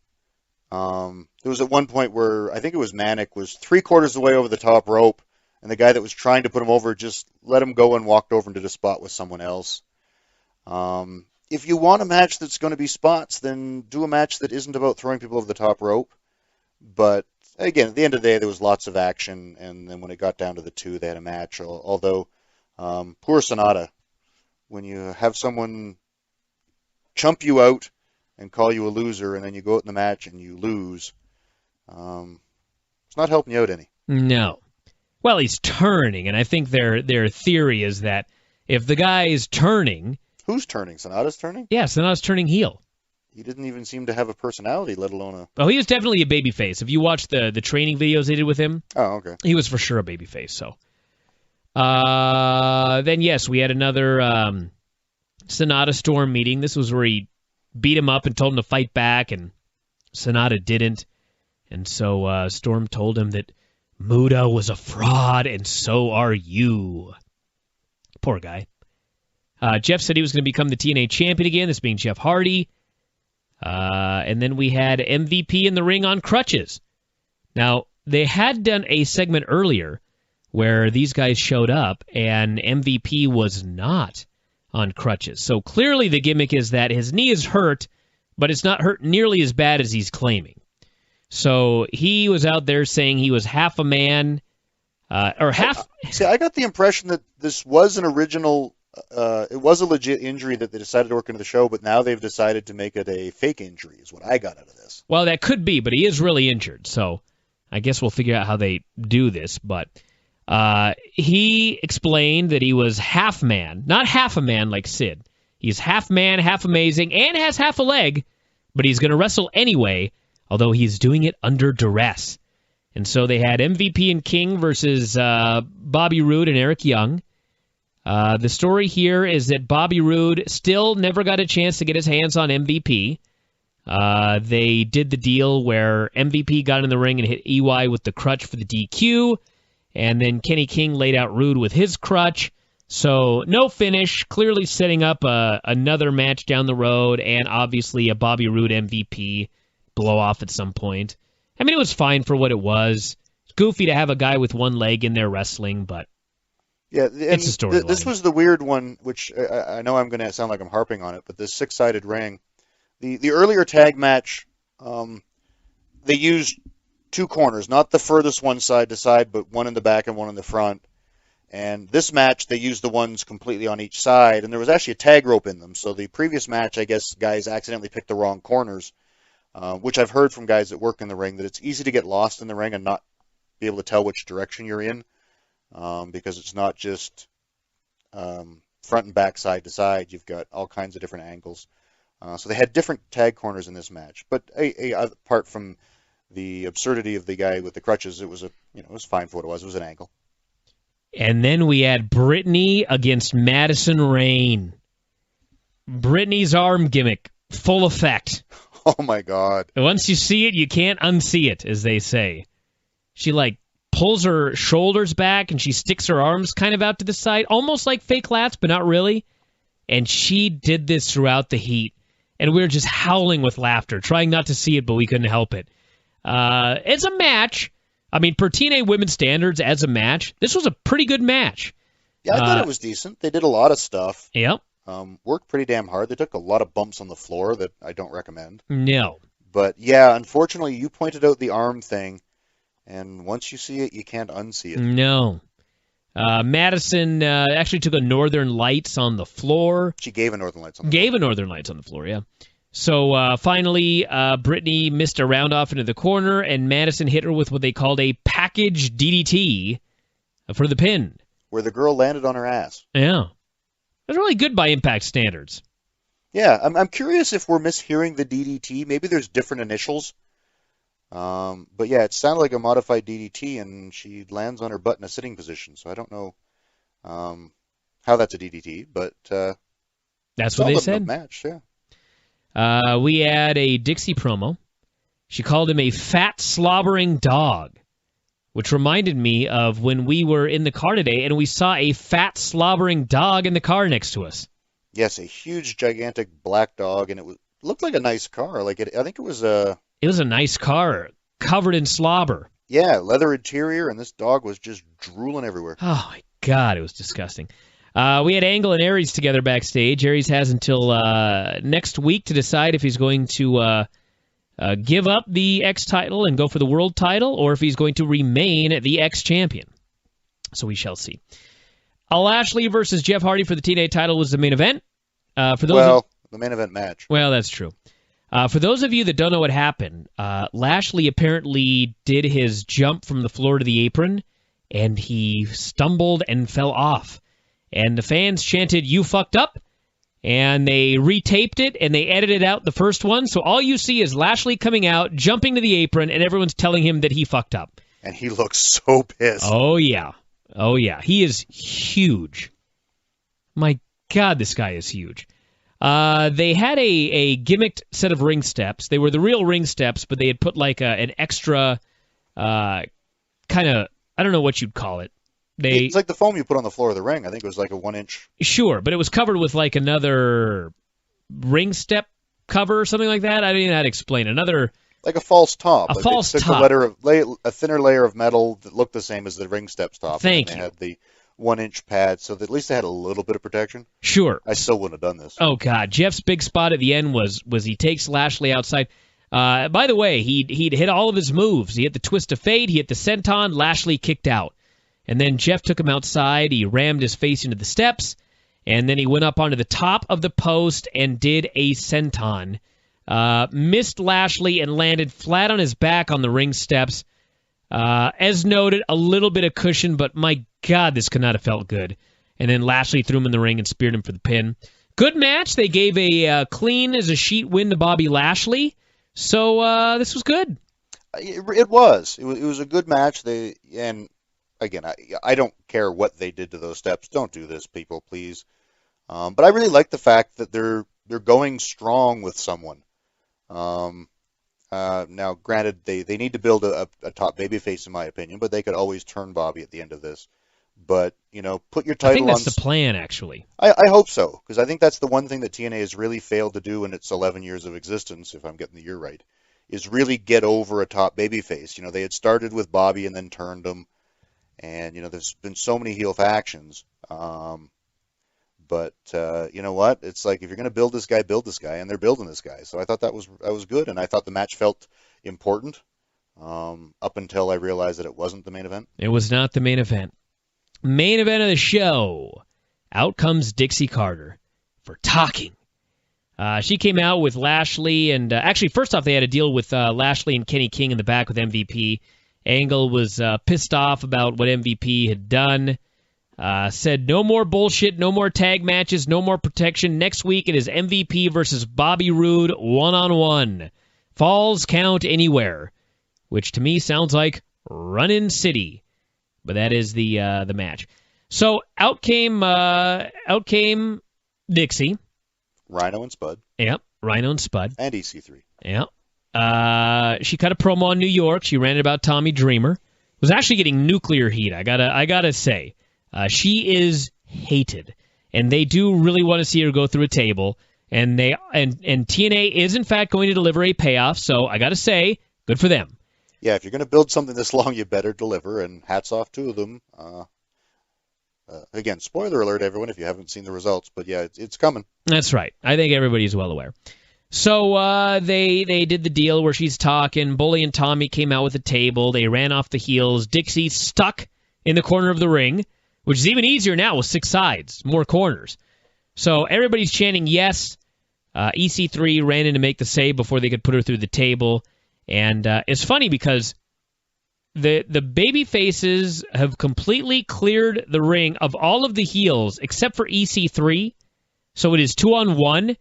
There was at one point where I think it was Manic was 3/4 of the way over the top rope, and the guy that was trying to put him over just let him go and walked over into the spot with someone else. If you want a match that's going to be spots, then do a match that isn't about throwing people over the top rope. But again, at the end of the day, there was lots of action, and then when it got down to the two, they had a match. Although, poor Sonata, when you have someone chump you out and call you a loser, and then you go out in the match and you lose, it's not helping you out any. No. Well, he's turning, and I think their theory is that if the guy is turning... Who's turning? Sonata's turning? Yeah, Sonata's turning heel. He didn't even seem to have a personality, let alone a... Oh, he was definitely a babyface. If you watch the training videos they did with him, okay, he was for sure a babyface. So, then yes, we had another Sonata Storm meeting. This was where he beat him up and told him to fight back, and Sonata didn't. And so Storm told him that Muda was a fraud, and so are you. Poor guy. Jeff said he was going to become the TNA champion again, this being Jeff Hardy. And then we had MVP in the ring on crutches. Now, they had done a segment earlier where these guys showed up, and MVP was not on crutches. So clearly the gimmick is that his knee is hurt, but it's not hurt nearly as bad as he's claiming. So he was out there saying he was half a man, or half... See, I got the impression that this was an original... it was a legit injury that they decided to work into the show, but now they've decided to make it a fake injury, is what I got out of this. Well, that could be, but he is really injured, so I guess we'll figure out how they do this. But he explained that he was half man, not half a man like Sid. He's half man, half amazing, and has half a leg, but he's going to wrestle anyway, although he's doing it under duress. And so they had MVP and King versus Bobby Roode and Eric Young. The story here is that Bobby Roode still never got a chance to get his hands on MVP. They did the deal where MVP got in the ring and hit EY with the crutch for the DQ, and then Kenny King laid out Roode with his crutch. So no finish, clearly setting up another match down the road, and obviously a Bobby Roode MVP blow-off at some point. I mean, it was fine for what it was. It's goofy to have a guy with one leg in there wrestling, but... Yeah, it's a storyline. This was the weird one, which I know I'm going to sound like I'm harping on it, but this six-sided ring. The earlier tag match, they used two corners, not the furthest one side to side, but one in the back and one in the front. And this match, they used the ones completely on each side, and there was actually a tag rope in them. So the previous match, I guess, guys accidentally picked the wrong corners, which I've heard from guys that work in the ring, that it's easy to get lost in the ring and not be able to tell which direction you're in. Because it's not just front and back, side to side. You've got all kinds of different angles. So they had different tag corners in this match. But apart from the absurdity of the guy with the crutches, it was it was fine for what it was. It was an angle. And then we had Brittany against Madison Rayne. Brittany's arm gimmick, full effect. Oh my God! Once you see it, you can't unsee it, as they say. She pulls her shoulders back and she sticks her arms kind of out to the side, almost like fake lats, but not really. And she did this throughout the heat. And we were just howling with laughter, trying not to see it, but we couldn't help it. It's a match. I mean, per TNA women's standards, as a match, this was a pretty good match. Yeah, I thought it was decent. They did a lot of stuff. Yep. Worked pretty damn hard. They took a lot of bumps on the floor that I don't recommend. No. But yeah, unfortunately, you pointed out the arm thing. And once you see it, you can't unsee it. No. Madison actually took a Northern Lights on the floor. She gave a Northern Lights on the floor. Gave a Northern Lights on the floor, yeah. So finally, Brittany missed a round off into the corner, and Madison hit her with what they called a package DDT for the pin. Where the girl landed on her ass. Yeah. That's really good by Impact standards. Yeah, I'm curious if we're mishearing the DDT. Maybe there's different initials. But yeah, it sounded like a modified DDT, and she lands on her butt in a sitting position. So I don't know how that's a DDT, but That's what they solid enough said. match. Yeah. We had a Dixie promo. She called him a fat, slobbering dog, which reminded me of when we were in the car today and we saw a fat, slobbering dog in the car next to us. Yes, a huge, gigantic black dog, and looked like a nice car. Like I think it was a. It was a nice car, covered in slobber. Yeah, leather interior, and this dog was just drooling everywhere. Oh, my God, it was disgusting. We had Angle and Aries together backstage. Aries has until next week to decide if he's going to give up the X title and go for the world title, or if he's going to remain the X champion. So we shall see. Lashley versus Jeff Hardy for the TNA title was the main event. The main event match. Well, that's true. For those of you that don't know what happened, Lashley apparently did his jump from the floor to the apron, and he stumbled and fell off. And the fans chanted, "You fucked up," and they retaped it, and they edited out the first one. So all you see is Lashley coming out, jumping to the apron, and everyone's telling him that he fucked up. And he looks so pissed. Oh, yeah. Oh, yeah. He is huge. My God, this guy is huge. They had a gimmicked set of ring steps. They were the real ring steps, but they had put like an extra kind of, I don't know what you'd call it. It's like the foam you put on the floor of the ring. I think it was like a 1-inch. Sure, but it was covered with like another ring step cover or something like that. I don't even know how to explain it. Like a false top. A false top. A thinner layer of metal that looked the same as the ring steps top. Thank you. They had the 1-inch pad, so at least they had a little bit of protection. Sure. I still wouldn't have done this. Oh, God. Jeff's big spot at the end was he takes Lashley outside. By the way, he'd hit all of his moves. He hit the twist of fate. He hit the senton. Lashley kicked out. And then Jeff took him outside. He rammed his face into the steps. And then he went up onto the top of the post and did a senton. Missed Lashley and landed flat on his back on the ring steps. As noted, a little bit of cushion, but my God, this could not have felt good. And then Lashley threw him in the ring and speared him for the pin. Good match. They gave a clean as a sheet win to Bobby Lashley. So this was good. It was. It was a good match. Again, I don't care what they did to those steps. Don't do this, people, please. But I really like the fact that they're going strong with someone. Now, granted, they need to build a top babyface, in my opinion, but they could always turn Bobby at the end of this. But, put your title on... I think that's the plan, actually. I hope so, because I think that's the one thing that TNA has really failed to do in its 11 years of existence, if I'm getting the year right, is really get over a top babyface. They had started with Bobby and then turned him. And, there's been so many heel factions. But you know what? It's like, if you're going to build this guy, and they're building this guy. So I thought that was good, and I thought the match felt important up until I realized that it wasn't the main event. It was not the main event. Main event of the show. Out comes Dixie Carter for talking. She came out with Lashley, and actually, first off, they had a deal with Lashley and Kenny King in the back with MVP. Angle was pissed off about what MVP had done. Said no more bullshit, no more tag matches, no more protection. Next week it is MVP versus Bobby Roode one-on-one. Falls count anywhere, which to me sounds like Runnin' City. But that is the match. So out came Dixie. Rhino and Spud. Yep, Rhino and Spud. And EC3. Yep. She cut a promo on New York. She ran it about Tommy Dreamer. Was actually getting nuclear heat. I gotta say, she is hated, and they do really want to see her go through a table. And TNA is in fact going to deliver a payoff. So I gotta say, good for them. Yeah, if you're going to build something this long, you better deliver. And hats off to them. Again, spoiler alert, everyone, if you haven't seen the results. But yeah, it's coming. That's right. I think everybody's well aware. So they did the deal where she's talking. Bully and Tommy came out with a table. They ran off the heels. Dixie stuck in the corner of the ring, which is even easier now with 6 sides, more corners. So everybody's chanting yes. EC3 ran in to make the save before they could put her through the table. And it's funny because the baby faces have completely cleared the ring of all of the heels except for EC3. So it is 2-on-1.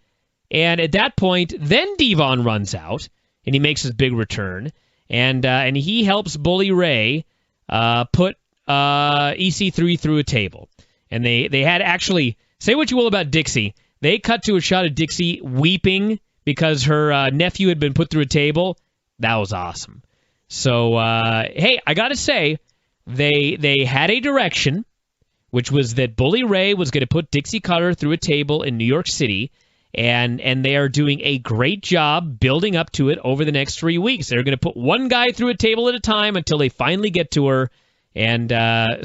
And at that point, then Devon runs out, and he makes his big return. and he helps Bully Ray put EC3 through a table. And they had actually, say what you will about Dixie, they cut to a shot of Dixie weeping because her nephew had been put through a table. That was awesome. So, hey, I got to say, they had a direction, which was that Bully Ray was going to put Dixie Cutter through a table in New York City, and they are doing a great job building up to it over the next 3 weeks. They're going to put one guy through a table at a time until they finally get to her. And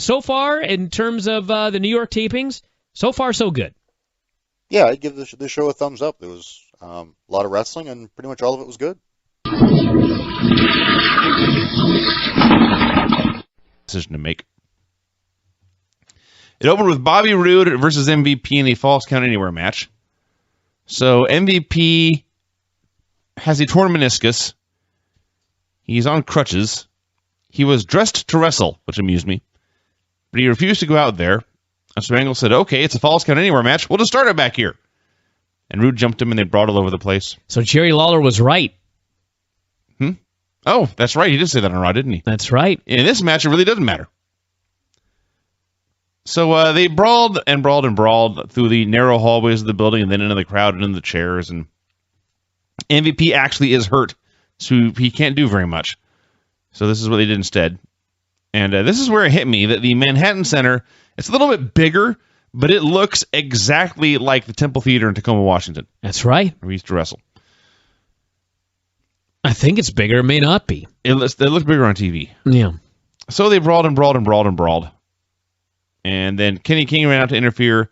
so far, in terms of the New York tapings, so far so good. Yeah, I'd give the show a thumbs up. There was a lot of wrestling, and pretty much all of it was good. Decision to make. It opened with Bobby Roode versus MVP in a Falls Count Anywhere match. So MVP has a torn meniscus. He's on crutches. He was dressed to wrestle, which amused me. But he refused to go out there. And so Angle said, okay, it's a Falls Count Anywhere match. We'll just start it back here. And Roode jumped him, and they brawled all over the place. So Jerry Lawler was right. Oh, that's right. He did say that on Raw, didn't he? That's right. In this match, it really doesn't matter. So they brawled and brawled and brawled through the narrow hallways of the building and then into the crowd and into the chairs. And MVP actually is hurt, so he can't do very much. So this is what they did instead. And this is where it hit me that the Manhattan Center, it's a little bit bigger, but it looks exactly like the Temple Theater in Tacoma, Washington. That's right. Where we used to wrestle. I think it's bigger. It may not be. It looks bigger on TV. Yeah. So they brawled and brawled and brawled and brawled. And then Kenny King ran out to interfere.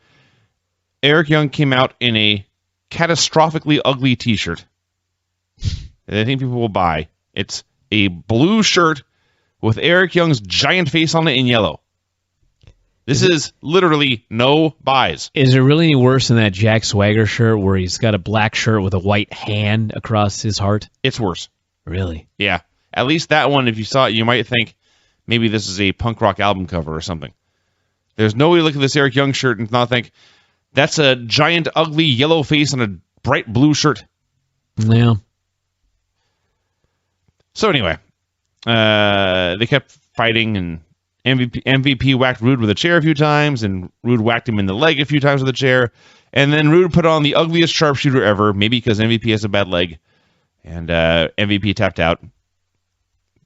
Eric Young came out in a catastrophically ugly T-shirt that I think people will buy. It's a blue shirt with Eric Young's giant face on it in yellow. This is literally no buys. Is it really any worse than that Jack Swagger shirt where he's got a black shirt with a white hand across his heart? It's worse. Really? Yeah. At least that one, if you saw it, you might think maybe this is a punk rock album cover or something. There's no way to look at this Eric Young shirt and not think, that's a giant, ugly yellow face on a bright blue shirt. Yeah. So anyway, they kept fighting, and MVP whacked Roode with a chair a few times, and Roode whacked him in the leg a few times with a chair, and then Roode put on the ugliest sharpshooter ever, maybe because MVP has a bad leg, and MVP tapped out.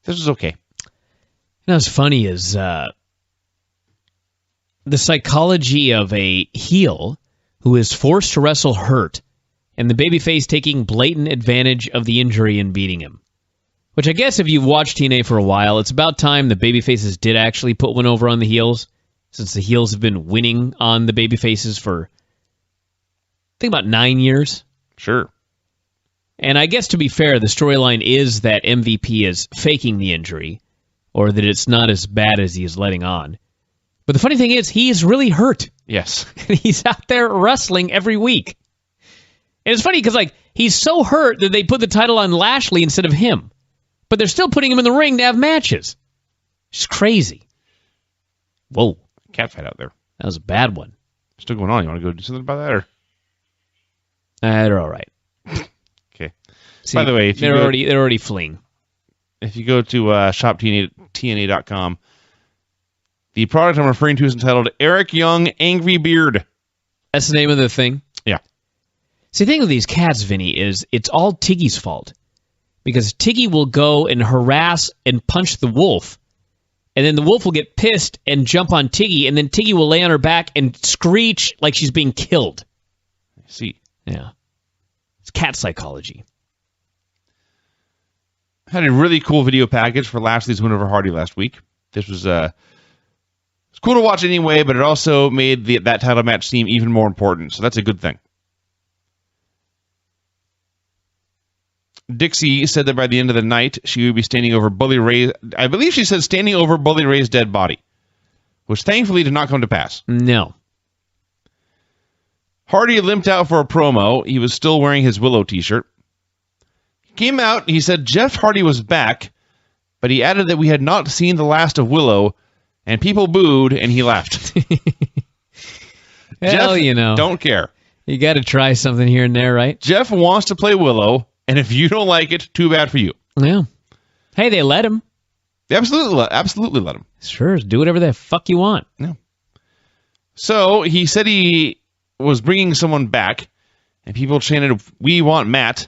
This was okay. You know what's funny is the psychology of a heel who is forced to wrestle hurt, and the babyface taking blatant advantage of the injury and beating him. Which I guess if you've watched TNA for a while, it's about time the babyfaces did actually put one over on the heels, since the heels have been winning on the babyfaces for, I think, about 9 years. Sure. And I guess to be fair, the storyline is that MVP is faking the injury, or that it's not as bad as he is letting on. But the funny thing is, he is really hurt. Yes. He's out there wrestling every week. And it's funny because, he's so hurt that they put the title on Lashley instead of him. But they're still putting him in the ring to have matches. It's crazy. Whoa. Cat fight out there. That was a bad one. Still going on. You want to go do something about that? Or? They're all right. Okay. See, by the way, they're already fleeing. If you go to shoptna.com, the product I'm referring to is entitled Eric Young Angry Beard. That's the name of the thing? Yeah. See, the thing with these cats, Vinny, is it's all Tiggy's fault. Because Tiggy will go and harass and punch the wolf, and then the wolf will get pissed and jump on Tiggy, and then Tiggy will lay on her back and screech like she's being killed. I see. Yeah. It's cat psychology. Had a really cool video package for Lashley's win over Hardy last week. This was it's cool to watch anyway, but it also made that title match seem even more important, so that's a good thing. Dixie said that by the end of the night, she would be standing over Bully Ray. I believe she said standing over Bully Ray's dead body, which thankfully did not come to pass. No. Hardy limped out for a promo. He was still wearing his Willow t-shirt. He came out, he said Jeff Hardy was back, but he added that we had not seen the last of Willow, and people booed, and he laughed. Hell, Jeff, don't care. You got to try something here and there, right? Jeff wants to play Willow, and if you don't like it, too bad for you. Yeah. Hey, they let him. They absolutely let him. Sure, do whatever the fuck you want. Yeah. So he said he was bringing someone back, and people chanted, "We want Matt."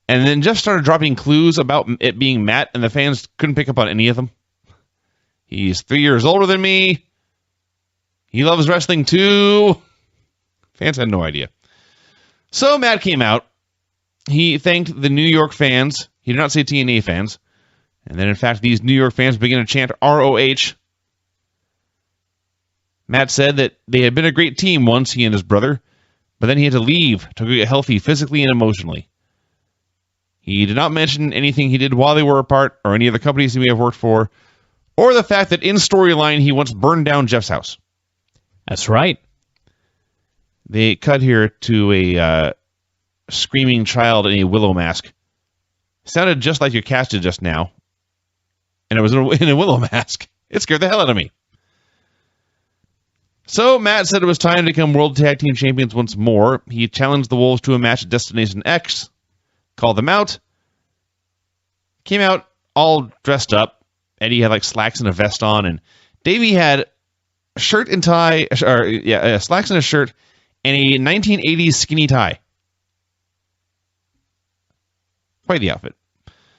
And then Jeff started dropping clues about it being Matt, and the fans couldn't pick up on any of them. He's 3 years older than me. He loves wrestling too. Fans had no idea. So Matt came out. He thanked the New York fans. He did not say TNA fans. And then, in fact, these New York fans began to chant ROH. Matt said that they had been a great team once, he and his brother, but then he had to leave to get healthy physically and emotionally. He did not mention anything he did while they were apart, or any other companies he may have worked for, or the fact that in storyline he once burned down Jeff's house. That's right. They cut here to a screaming child in a willow mask. Sounded just like your cast did just now. And it was in a willow mask. It scared the hell out of me. So Matt said it was time to become World Tag Team Champions once more. He challenged the Wolves to a match at Destination X, called them out, came out all dressed up. Eddie had like slacks and a vest on, and Davey had a shirt and tie, slacks and a shirt, and a 1980s skinny tie. Quite the outfit.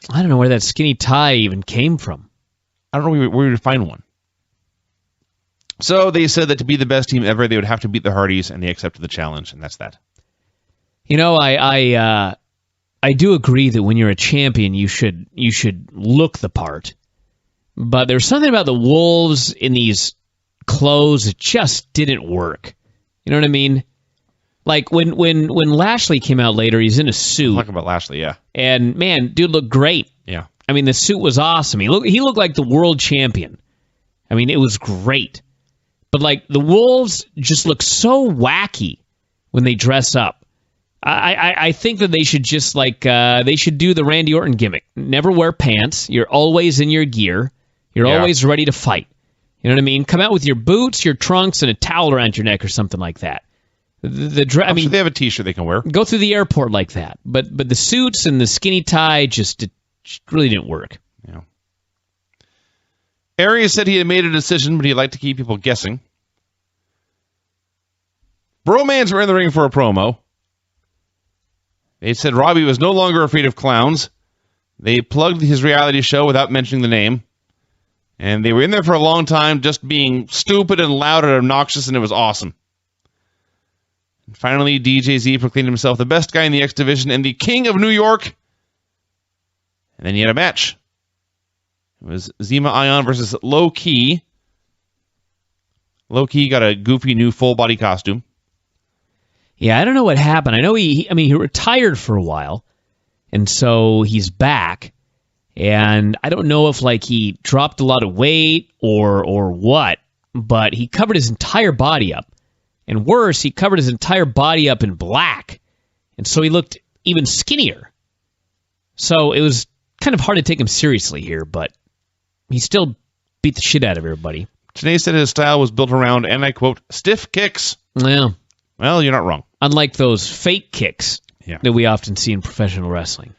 I don't know where that skinny tie even came from. I don't know where we would find one. So they said that to be the best team ever, they would have to beat the Hardys, and they accepted the challenge, and that's that. You know, I do agree that when you're a champion, you should look the part. But there's something about the Wolves in these clothes that just didn't work. You know what I mean? Like when Lashley came out later, he's in a suit. Talk about Lashley, yeah. And man, dude looked great. Yeah. I mean, the suit was awesome. He looked like the world champion. I mean, it was great. But like the Wolves just look so wacky when they dress up. I think that they should just they should do the Randy Orton gimmick. Never wear pants. You're always in your gear. You're always ready to fight. You know what I mean? Come out with your boots, your trunks, and a towel around your neck or something like that. I mean, they have a T-shirt they can wear. Go through the airport like that. But the suits and the skinny tie just really didn't work. Yeah. Arias said he had made a decision, but he'd like to keep people guessing. Bromans were in the ring for a promo. They said Robbie was no longer afraid of clowns. They plugged his reality show without mentioning the name. And they were in there for a long time just being stupid and loud and obnoxious, and it was awesome. And finally, DJZ proclaimed himself the best guy in the X Division and the king of New York. And then he had a match. It was Zema Ion versus Low Key. Low Key got a goofy new full-body costume. Yeah, I don't know what happened. I know he retired for a while, and so he's back. And I don't know if he dropped a lot of weight or what, but he covered his entire body up. And worse, he covered his entire body up in black. And so he looked even skinnier. So it was kind of hard to take him seriously here, but he still beat the shit out of everybody. Janae said his style was built around, and I quote, stiff kicks. Yeah. Well, you're not wrong. Unlike those fake kicks that we often see in professional wrestling.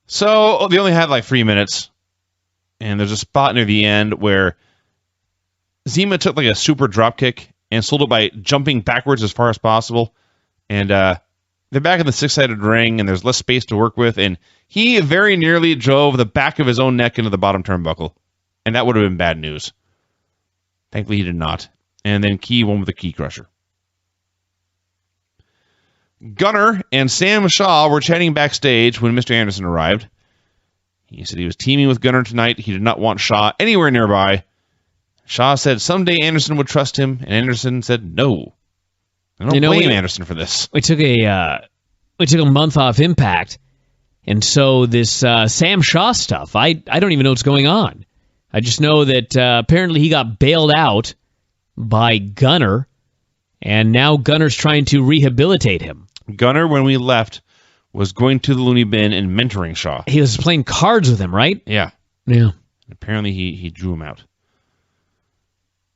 So they only had 3 minutes, and there's a spot near the end where Zema took a super drop kick and sold it by jumping backwards as far as possible. And they're back in the six-sided ring, and there's less space to work with, and he very nearly drove the back of his own neck into the bottom turnbuckle, and that would have been bad news. Thankfully, he did not. And then Key won with a key crusher. Gunner and Sam Shaw were chatting backstage when Mr. Anderson arrived. He said he was teaming with Gunner tonight. He did not want Shaw anywhere nearby. Shaw said someday Anderson would trust him, and Anderson said no. I don't blame Anderson for this. We took a month off Impact, and so this Sam Shaw stuff, I don't even know what's going on. I just know that apparently he got bailed out by Gunner, and now Gunner's trying to rehabilitate him. Gunner, when we left, was going to the loony bin and mentoring Shaw. He was playing cards with him, right? Yeah. Yeah. Apparently he drew him out.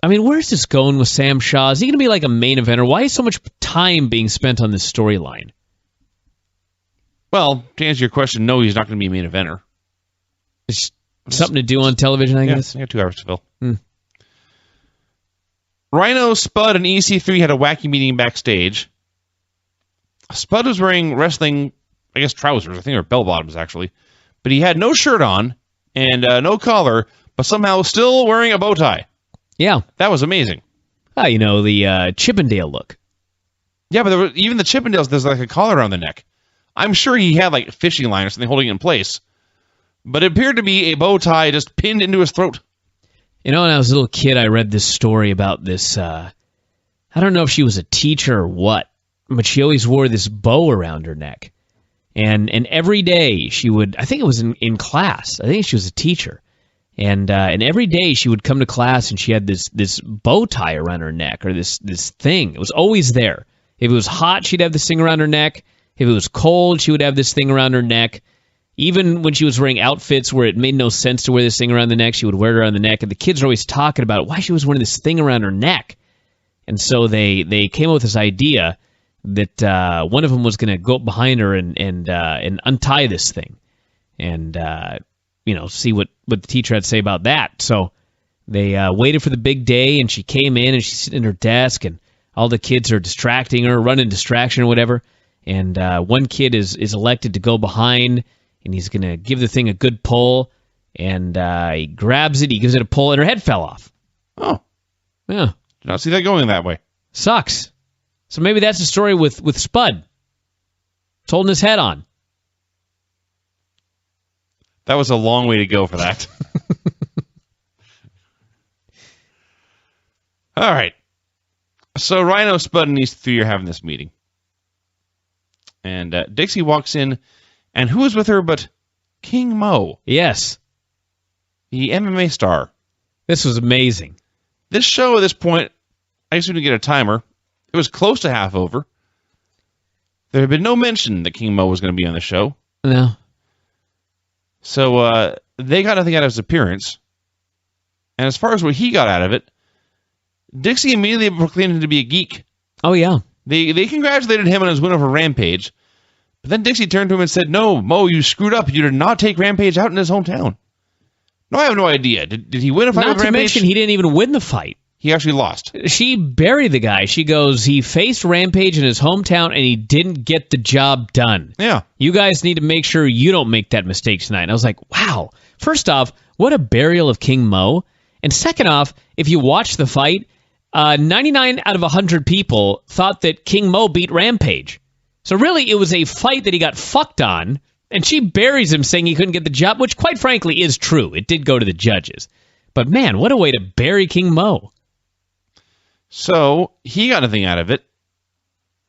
I mean, where's this going with Sam Shaw? Is he going to be like a main eventer? Why is so much time being spent on this storyline? Well, to answer your question, no, he's not going to be a main eventer. It's something to do on television, I guess. Yeah, 2 hours to fill. Rhino, Spud, and EC3 had a wacky meeting backstage. Spud was wearing wrestling, I guess, trousers. I think they were bell-bottoms, actually. But he had no shirt on and no collar, but somehow still wearing a bow tie. Yeah. That was amazing. The Chippendale look. Yeah, but even the Chippendales, there's like a collar around the neck. I'm sure he had like a fishing line or something holding it in place. But it appeared to be a bow tie just pinned into his throat. When I was a little kid, I read this story about this, I don't know if she was a teacher or what, but she always wore this bow around her neck. And every day she would, I think it was in class, I think she was a teacher. And every day she would come to class and she had this bow tie around her neck, or this thing. It was always there. If it was hot, she'd have this thing around her neck. If it was cold, she would have this thing around her neck. Even when she was wearing outfits where it made no sense to wear this thing around the neck, she would wear it around the neck. And the kids were always talking about why she was wearing this thing around her neck. And so they came up with this idea that one of them was going to go up behind her and untie this thing, and see what the teacher had to say about that. So they waited for the big day, and she came in and she's sitting at her desk, and all the kids are distracting her, running distraction or whatever. And one kid is elected to go behind, and he's going to give the thing a good pull, and he grabs it, he gives it a pull, and her head fell off. Oh. Yeah. Did not see that going that way. Sucks. So maybe that's the story with Spud. It's holding his head on. That was a long way to go for that. All right. So Rhino, Spud, and these 3 are having this meeting. And Dixie walks in, and who is with her but King Mo? Yes. The MMA star. This was amazing. This show at this point, I guess we didn't get a timer. It was close to half over. There had been no mention that King Mo was going to be on the show. No. So they got nothing out of his appearance. And as far as what he got out of it, Dixie immediately proclaimed him to be a geek. Oh, yeah. They congratulated him on his win over Rampage. But then Dixie turned to him and said, "No, Mo, you screwed up. You did not take Rampage out in his hometown." No, I have no idea. Did he win a fight with Rampage? Not to mention, he didn't even win the fight. He actually lost. She buried the guy. She goes, he faced Rampage in his hometown, and he didn't get the job done. Yeah. You guys need to make sure you don't make that mistake tonight. And I was like, wow. First off, what a burial of King Mo. And second off, if you watch the fight, 99 out of 100 people thought that King Mo beat Rampage. So really, it was a fight that he got fucked on, and she buries him saying he couldn't get the job, which quite frankly is true. It did go to the judges. But man, what a way to bury King Mo. So he got nothing out of it,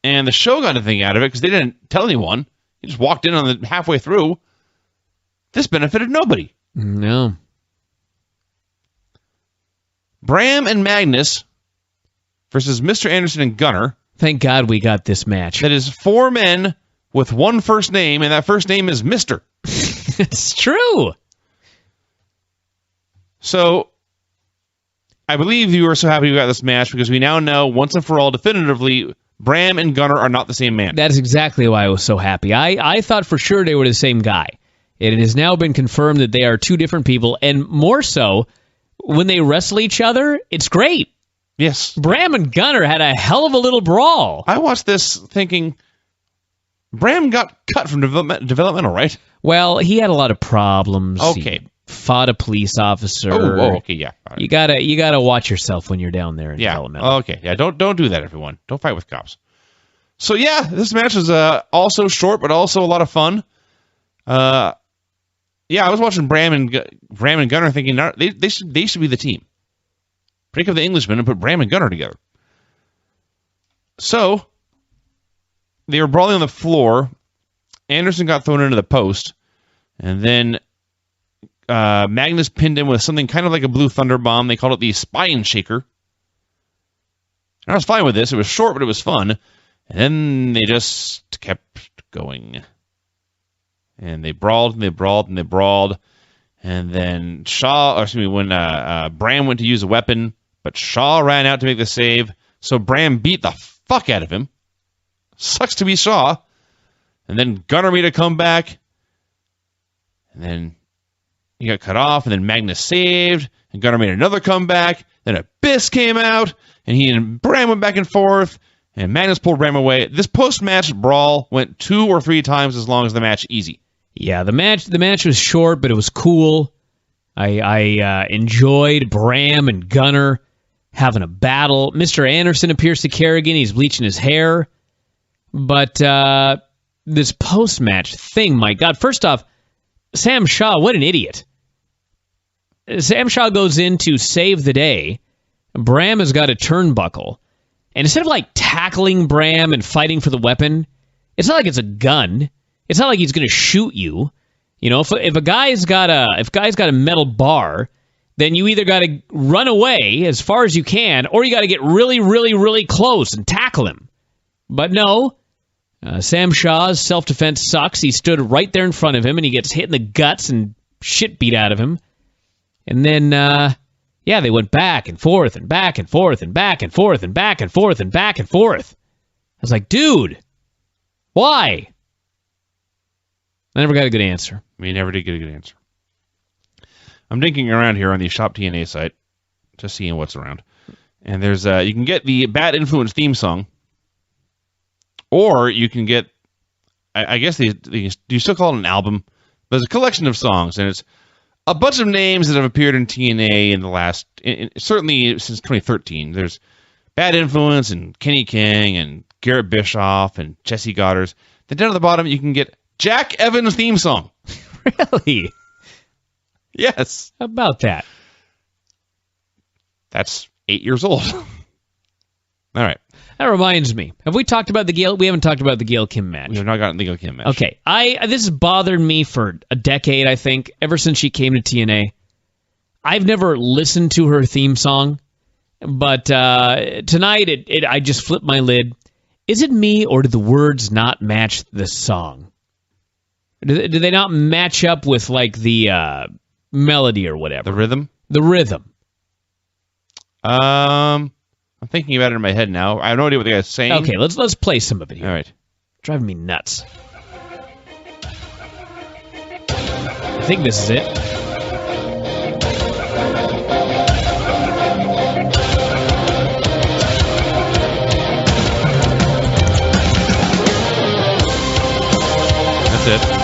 and the show got nothing out of it because they didn't tell anyone. He just walked in on the halfway through. This benefited nobody. No. Bram and Magnus versus Mr. Anderson and Gunner. Thank God we got this match. That is 4 men with one first name, and that first name is Mr. It's true. So I believe you are so happy we got this match because we now know once and for all definitively Bram and Gunner are not the same man. That is exactly why I was so happy. I thought for sure they were the same guy. It has now been confirmed that they are 2 different people, and more so, when they wrestle each other, it's great. Yes. Bram and Gunner had a hell of a little brawl. I watched this thinking, Bram got cut from developmental, right? Well, he had a lot of problems. Okay. He fought a police officer. Oh, okay, yeah. Right. You gotta watch yourself when you're down there in developmental. Okay, yeah. Don't do that, everyone. Don't fight with cops. So yeah, this match was also short, but also a lot of fun. Yeah, I was watching Bram and Gunner, thinking they should be the team. Pick up the Englishman and put Bram and Gunner together. So they were brawling on the floor. Anderson got thrown into the post, and then Magnus pinned him with something kind of like a blue thunder bomb. They called it the spine shaker. And I was fine with this. It was short, but it was fun. And then they just kept going. And they brawled, and they brawled, and they brawled. And then when Bram went to use a weapon, but Shaw ran out to make the save. So Bram beat the fuck out of him. Sucks to be Shaw. And then Gunner made a comeback. And then He got cut off, and then Magnus saved, and Gunnar made another comeback. Then Abyss came out, and he and Bram went back and forth, and Magnus pulled Bram away. This post-match brawl went 2 or 3 times as long as the match easy. Yeah, the match was short, but it was cool. I enjoyed Bram and Gunnar having a battle. Mr. Anderson appears to care again. He's bleaching his hair. But this post-match thing, my God. First off, Sam Shaw, what an idiot. Sam Shaw goes in to save the day. Bram has got a turnbuckle. And instead of like tackling Bram and fighting for the weapon, it's not like it's a gun. It's not like he's going to shoot you. You know, if a guy's got a metal bar, then you either got to run away as far as you can, or you got to get really, really, really close and tackle him. But no, Sam Shaw's self-defense sucks. He stood right there in front of him, and he gets hit in the guts and shit beat out of him. And then, they went back and forth and back and forth and back and forth and back and forth and back and forth. I was like, dude, why? I never got a good answer. We never did get a good answer. I'm dinking around here on the Shop TNA site, just seeing what's around. And there's you can get the Bad Influence theme song, or you can get, I guess do you still call it an album? There's a collection of songs, and it's a bunch of names that have appeared in TNA in the last, certainly since 2013. There's Bad Influence and Kenny King and Garrett Bischoff and Jesse Goddard. Then down at the bottom, you can get Jack Evans' theme song. Really? Yes. How about that? That's 8 years old. All right. That reminds me. Have we talked about the Gail? We haven't talked about the Gail Kim match. We have not gotten the Gail Kim match. Okay. This has bothered me for a decade, I think, ever since she came to TNA. I've never listened to her theme song, but tonight I just flipped my lid. Is it me, or did the words not match the song? Do they not match up with, like, the melody or whatever? The rhythm? The rhythm. I'm thinking about it in my head now. I have no idea what the guy's saying. Okay, let's play some of it here. All right. Driving me nuts. I think this is it. That's it.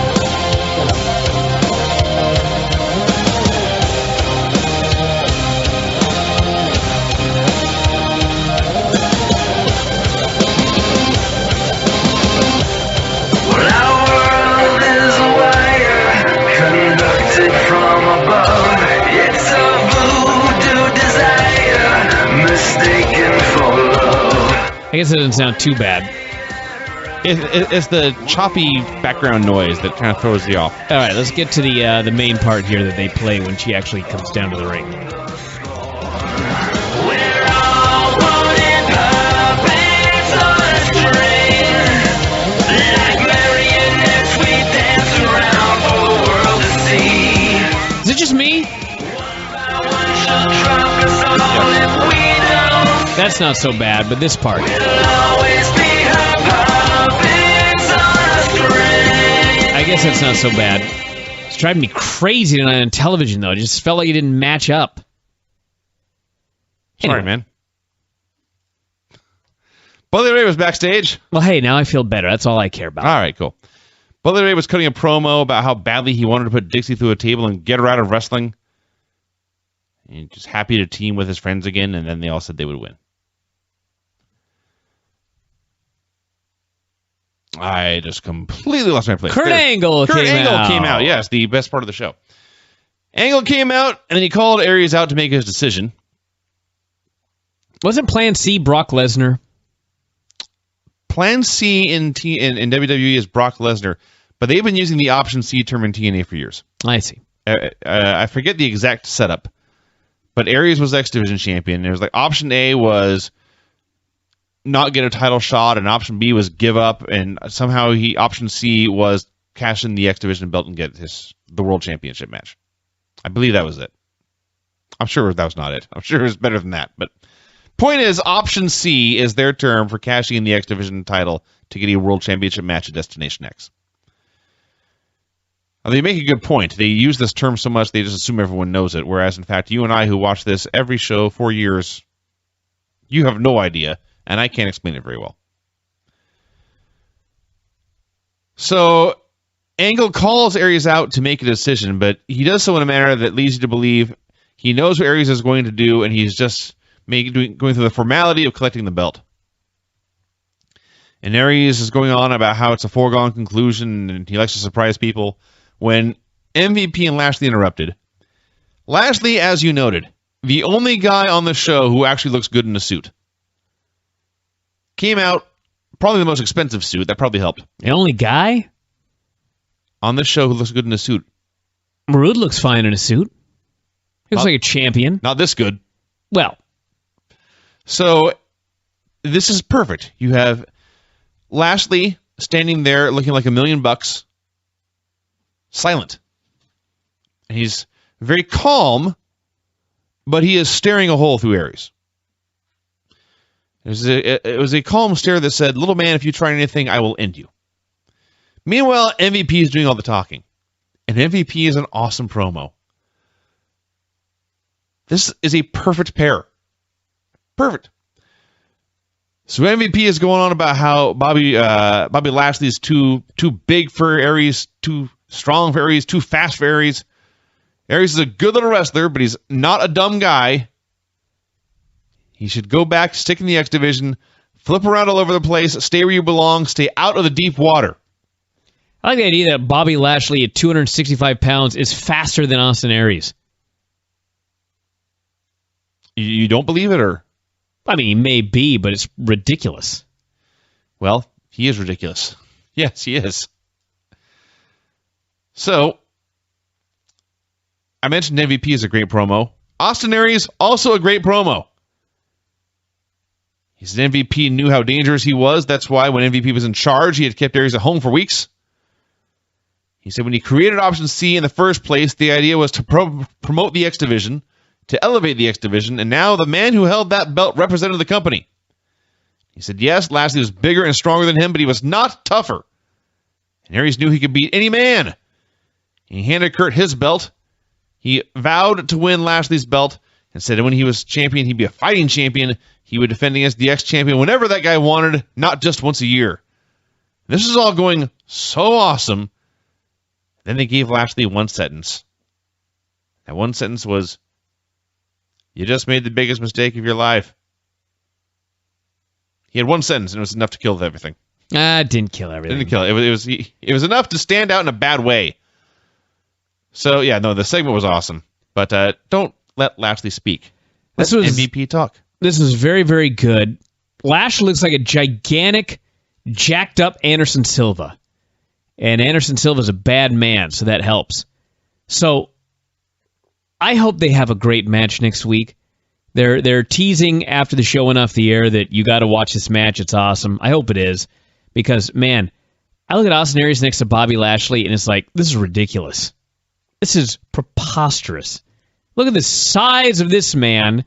I guess it doesn't sound too bad. It's the choppy background noise that kind of throws you off. All right, let's get to the main part here that they play when she actually comes down to the ring. Is it just me? That's not so bad, but this part. I guess that's not so bad. It's driving me crazy tonight on television, though. It just felt like it didn't match up. Sorry, man. Bully Ray was backstage. Well, hey, now I feel better. That's all I care about. All right, cool. Bully Ray was cutting a promo about how badly he wanted to put Dixie through a table and get her out of wrestling. And just happy to team with his friends again, and then they all said they would win. I just completely lost my place. Kurt Angle came out. Yes, the best part of the show. Angle came out, and then he called Aries out to make his decision. Wasn't Plan C Brock Lesnar? Plan C in WWE is Brock Lesnar, but they've been using the Option C term in TNA for years. I see. I forget the exact setup, but Aries was X Division champion. It was like Option A was not get a title shot, and Option B was give up, and somehow Option C was cash in the X Division belt and get the World Championship match. I believe that was it. I'm sure that was not it. I'm sure it was better than that. But point is, Option C is their term for cashing in the X Division title to get a World Championship match at Destination X. They make a good point. They use this term so much they just assume everyone knows it, whereas in fact you and I who watch this every show for years, you have no idea, and I can't explain it very well. So Angle calls Aries out to make a decision, but he does so in a manner that leads you to believe he knows what Aries is going to do, and he's just going through the formality of collecting the belt. And Aries is going on about how it's a foregone conclusion, and he likes to surprise people, when MVP and Lashley interrupted. Lashley, as you noted, the only guy on the show who actually looks good in a suit. Came out, probably the most expensive suit. That probably helped. The only guy on the show who looks good in a suit. Rude looks fine in a suit. He looks like a champion. Not this good. Well. So, this is perfect. You have Lashley standing there looking like $1 million, silent. And he's very calm, but he is staring a hole through Aries. It was a calm stare that said, "Little man, if you try anything, I will end you." Meanwhile, MVP is doing all the talking. And MVP is an awesome promo. This is a perfect pair. Perfect. So MVP is going on about how Bobby Lashley is too big for Aries, too strong for Aries, too fast for Aries. Aries is a good little wrestler, but he's not a dumb guy. He should go back, stick in the X Division, flip around all over the place, stay where you belong, stay out of the deep water. I like the idea that Bobby Lashley at 265 pounds is faster than Austin Aries. You don't believe it, or? I mean, he may be, but it's ridiculous. Well, he is ridiculous. Yes, he is. So, I mentioned MVP is a great promo. Austin Aries, also a great promo. He said MVP knew how dangerous he was. That's why when MVP was in charge, he had kept Aries at home for weeks. He said when he created Option C in the first place, the idea was to promote the X Division, to elevate the X Division, and now the man who held that belt represented the company. He said, yes, Lashley was bigger and stronger than him, but he was not tougher. And Aries knew he could beat any man. He handed Kurt his belt. He vowed to win Lashley's belt and said when he was champion, he'd be a fighting champion. He would defend against the X-Champion whenever that guy wanted, not just once a year. This is all going so awesome. Then they gave Lashley one sentence. That one sentence was, "You just made the biggest mistake of your life." He had one sentence, and it was enough to kill everything. It didn't kill everything. Didn't kill it. It was enough to stand out in a bad way. So, yeah, no, the segment was awesome. But don't let Lashley speak. That's MVP talk. This was very, very good. Lashley looks like a gigantic, jacked up Anderson Silva. And Anderson Silva's a bad man, so that helps. So, I hope they have a great match next week. They're teasing after the show went off the air that you got to watch this match. It's awesome. I hope it is. Because, man, I look at Austin Aries next to Bobby Lashley, and it's like, this is ridiculous. This is preposterous. Look at the size of this man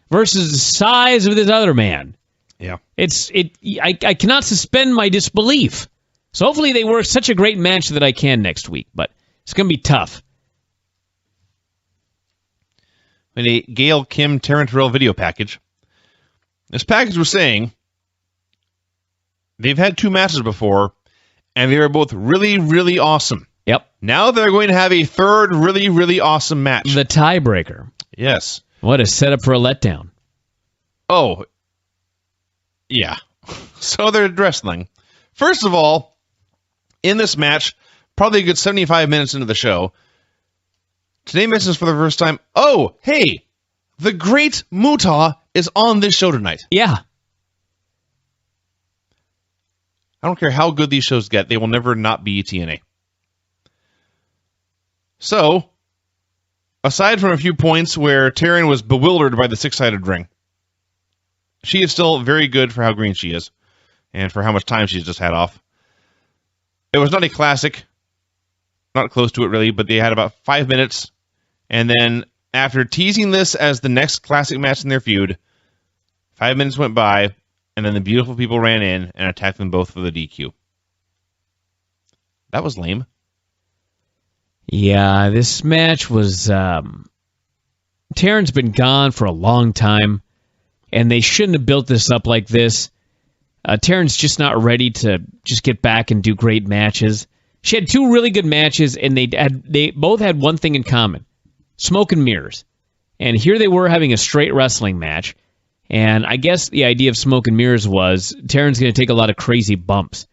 versus the size of this other man. Yeah. I cannot suspend my disbelief. So hopefully they work such a great match that I can next week, but it's going to be tough. In a Gail Kim Taryn Terrell video package, this package was saying they've had 2 matches before, and they were both really, really awesome. Yep. Now they're going to have a third really, really awesome match. The tiebreaker. Yes. What a setup for a letdown. Oh, yeah. So they're wrestling. First of all, in this match, probably a good 75 minutes into the show, Today mentions for the first time, oh, hey, the great Muta is on this show tonight. Yeah. I don't care how good these shows get, they will never not be TNA. So, aside from a few points where Taryn was bewildered by the 6-sided ring, she is still very good for how green she is, and for how much time she's just had off. It was not a classic, not close to it really, but they had about 5 minutes, and then after teasing this as the next classic match in their feud, 5 minutes went by, and then the beautiful people ran in and attacked them both for the DQ. That was lame. Yeah, this match was... Taryn's been gone for a long time, and they shouldn't have built this up like this. Taryn's just not ready to just get back and do great matches. She had 2 really good matches, and they both had one thing in common: smoke and mirrors. And here they were having a straight wrestling match, and I guess the idea of smoke and mirrors was Taryn's going to take a lot of crazy bumps.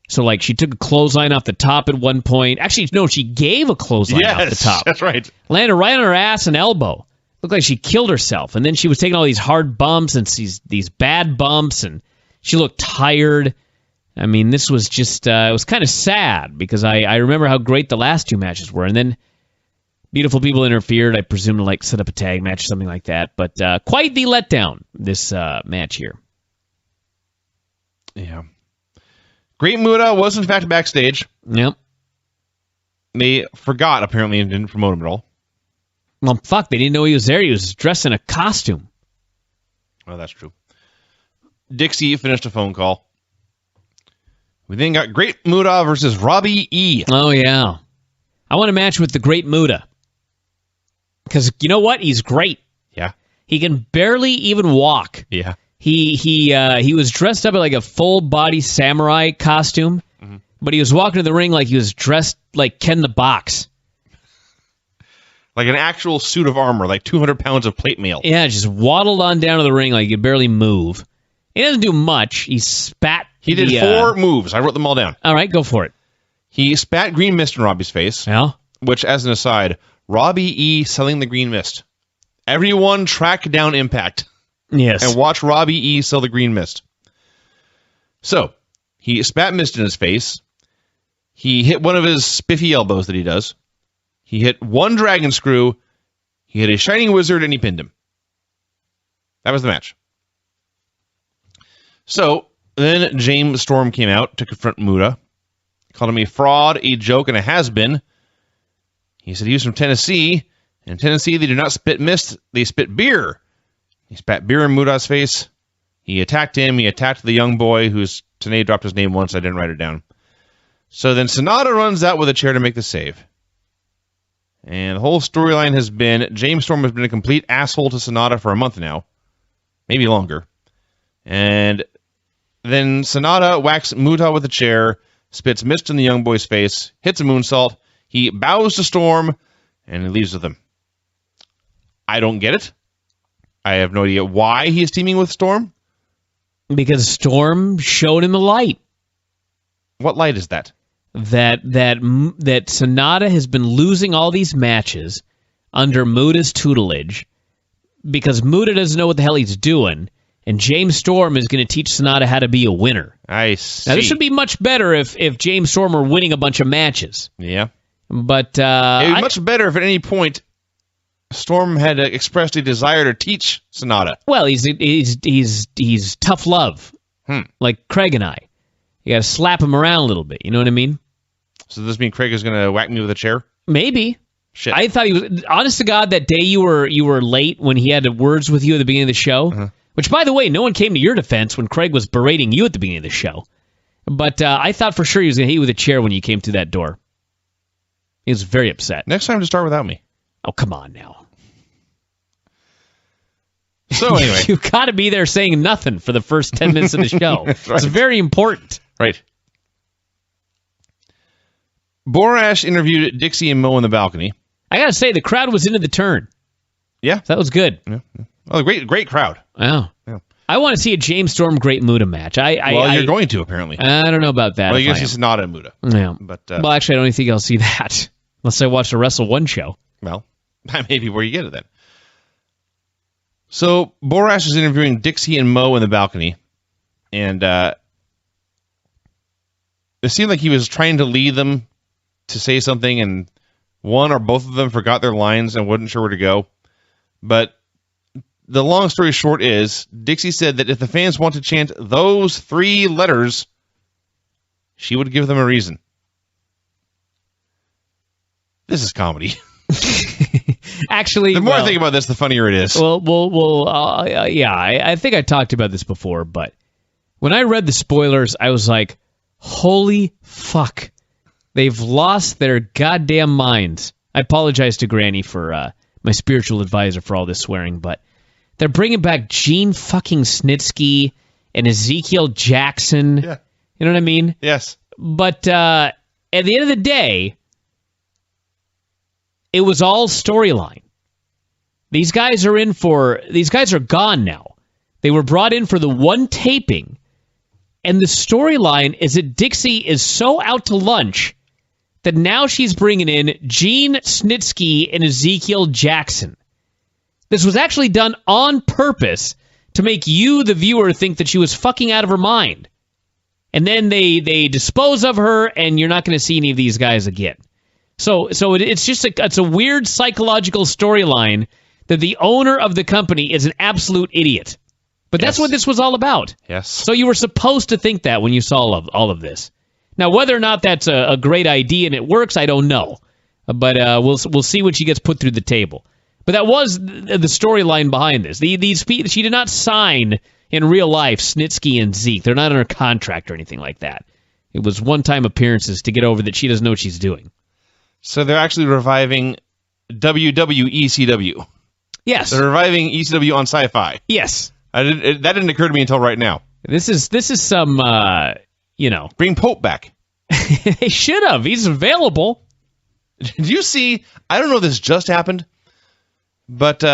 So, like, she took a clothesline off the top at one point. Actually, no, she gave a clothesline off the top. That's right. Landed right on her ass and elbow. Looked like she killed herself. And then she was taking all these hard bumps and these bad bumps, and she looked tired. I mean, this was just, it was kind of sad because I remember how great the last 2 matches were. And then beautiful people interfered, I presume, to like set up a tag match or something like that. But quite the letdown, this match here. Yeah. Great Muta was, in fact, backstage. Yep. They forgot, apparently, and didn't promote him at all. Well, fuck, they didn't know he was there. He was dressed in a costume. Well, that's true. Dixie finished a phone call. We then got Great Muta versus Robbie E. Oh, yeah. I want a match with the Great Muta. Because you know what? He's great. Yeah. He can barely even walk. Yeah. He was dressed up in like a full-body samurai costume, but he was walking to the ring like he was dressed like Ken the Box. Like an actual suit of armor, like 200 pounds of plate mail. Yeah, just waddled on down to the ring like he could barely move. He doesn't do much. He spat. He did 4 moves. I wrote them all down. All right, go for it. He spat green mist in Robbie's face. Yeah. Which, as an aside, Robbie E. selling the green mist. Everyone track down Impact. Yes. And watch Robbie E. sell the green mist. So, he spat mist in his face. He hit one of his spiffy elbows that he does. He hit 1 dragon screw. He hit a shining wizard, and he pinned him. That was the match. So, then James Storm came out to confront Muta. Called him a fraud, a joke, and a has-been. He said he was from Tennessee. And in Tennessee, they do not spit mist, they spit beer. He spat beer in Muta's face. He attacked him. He attacked the young boy who's... TNA dropped his name once. I didn't write it down. So then Sonata runs out with a chair to make the save. And the whole storyline has been James Storm has been a complete asshole to Sonata for a month now. Maybe longer. And then Sonata whacks Muta with a chair, spits mist in the young boy's face, hits a moonsault. He bows to Storm, and he leaves with him. I don't get it. I have no idea why he is teaming with Storm. Because Storm showed him the light. What light is that? That Sonata has been losing all these matches under Muta's tutelage because Muta doesn't know what the hell he's doing, and James Storm is going to teach Sonata how to be a winner. I see. Now, this would be much better if James Storm were winning a bunch of matches. Yeah. But it would be much better if at any point Storm had expressed a desire to teach Sonata. Well, he's tough love, like Craig and I. You got to slap him around a little bit. You know what I mean? So does this mean Craig is going to whack me with a chair? Maybe. Shit. I thought he was. Honest to God, that day you were late when he had words with you at the beginning of the show. Which, by the way, no one came to your defense when Craig was berating you at the beginning of the show. But I thought for sure he was going to hit you with a chair when you came through that door. He was very upset. Next time, just start without me. Oh, come on now. So anyway, You've got to be there saying nothing for the first 10 minutes of the show. Right. It's very important. Right. Borash interviewed Dixie and Mo on the balcony. I got to say, the crowd was into the turn. Yeah. That was good. Yeah. Oh, great crowd. Wow. Yeah. I want to see a James Storm Great Muta match. You're going to, apparently. I don't know about that. Well, you're going to see Sonata and Muta. Yeah. But, well, actually, I don't even think I'll see that. Unless I watch the Wrestle 1 show. Well, that may be where you get it then. So, Borash is interviewing Dixie and Mo in the balcony. And it seemed like he was trying to lead them to say something, and one or both of them forgot their lines and wasn't sure where to go. But the long story short is, Dixie said that if the fans want to chant those 3 letters, she would give them a reason. This is comedy. Actually, the more I think about this, the funnier it is. Yeah, I think I talked about this before, but when I read the spoilers, I was like, holy fuck. They've lost their goddamn minds. I apologize to Granny for my spiritual advisor for all this swearing, but they're bringing back Gene fucking Snitsky and Ezekiel Jackson. Yeah. You know what I mean? Yes. But at the end of the day, it was all storyline. These guys are gone now. They were brought in for the one taping, and the storyline is that Dixie is so out to lunch that now she's bringing in Gene Snitsky and Ezekiel Jackson. This was actually done on purpose to make you, the viewer, think that she was fucking out of her mind. And then they dispose of her, and you're not going to see any of these guys again. So it's just it's a weird psychological storyline that the owner of the company is an absolute idiot. But that's what this was all about. Yes. So you were supposed to think that when you saw all of this. Now, whether or not that's a great idea and it works, I don't know. But we'll see when she gets put through the table. But that was the storyline behind this. These people, she did not sign in real life Snitsky and Zeke. They're not under contract or anything like that. It was one-time appearances to get over that she doesn't know what she's doing. So they're actually reviving WWECW. Yes. They're reviving ECW on Sci-Fi. Yes. That didn't occur to me until right now. This is some, Bring Pope back. They should have. He's available. Did you see? I don't know if this just happened, but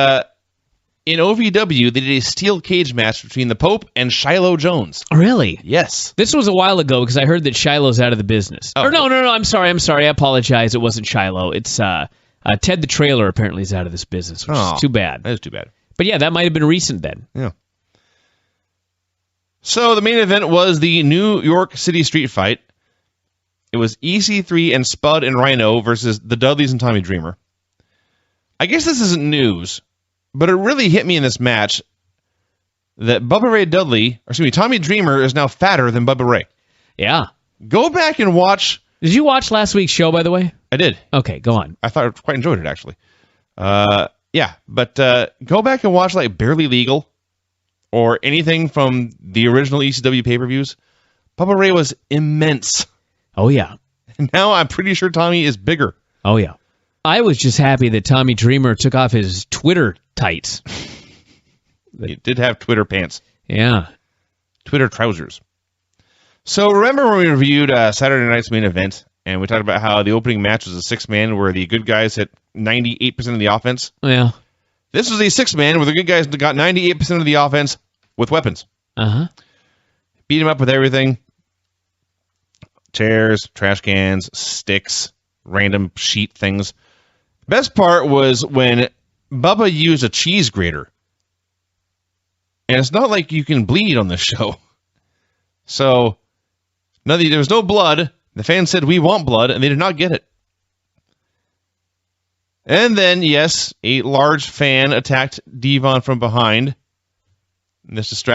in OVW, they did a steel cage match between the Pope and Shiloh Jones. Really? Yes. This was a while ago because I heard that Shiloh's out of the business. Oh. Or no, I'm sorry. I apologize. It wasn't Shiloh. It's Ted the Trailer apparently is out of this business, which is too bad. That is too bad. But yeah, that might have been recent then. Yeah. So the main event was the New York City Street Fight. It was EC3 and Spud and Rhino versus the Dudleys and Tommy Dreamer. I guess this isn't news, but it really hit me in this match that Tommy Dreamer is now fatter than Bubba Ray. Yeah. Go back and watch. Did you watch last week's show, by the way? I did. Okay, go on. I thought I quite enjoyed it, actually. Yeah, but go back and watch like Barely Legal or anything from the original ECW pay-per-views. Bubba Ray was immense. Oh, yeah. Now I'm pretty sure Tommy is bigger. Oh, yeah. I was just happy that Tommy Dreamer took off his Twitter tights. He did have Twitter pants. Yeah. Twitter trousers. So remember when we reviewed Saturday night's main event, and we talked about how the opening match was a six-man where the good guys hit 98% of the offense? Yeah. This was a six-man where the good guys got 98% of the offense with weapons. Uh-huh. Beat him up with everything. Chairs, trash cans, sticks, random sheet things. Best part was when Bubba used a cheese grater. And it's not like you can bleed on this show. So, there was no blood. The fans said, we want blood, and they did not get it. And then, yes, a large fan attacked Devon from behind. This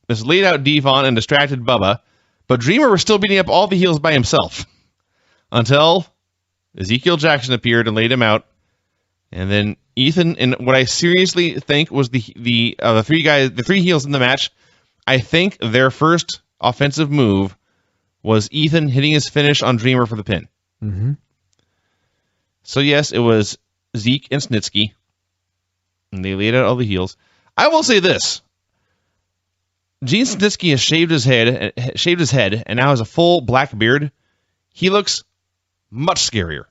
laid out Devon and distracted Bubba. But Dreamer was still beating up all the heels by himself. Until Ezekiel Jackson appeared and laid him out. And then Ethan, and what I seriously think was the three heels in the match, I think their first offensive move was Ethan hitting his finish on Dreamer for the pin. Mm-hmm. So yes, it was Zeke and Snitsky. And they laid out all the heels. I will say this. Gene Snitsky has shaved his head, and now has a full black beard. He looks much scarier.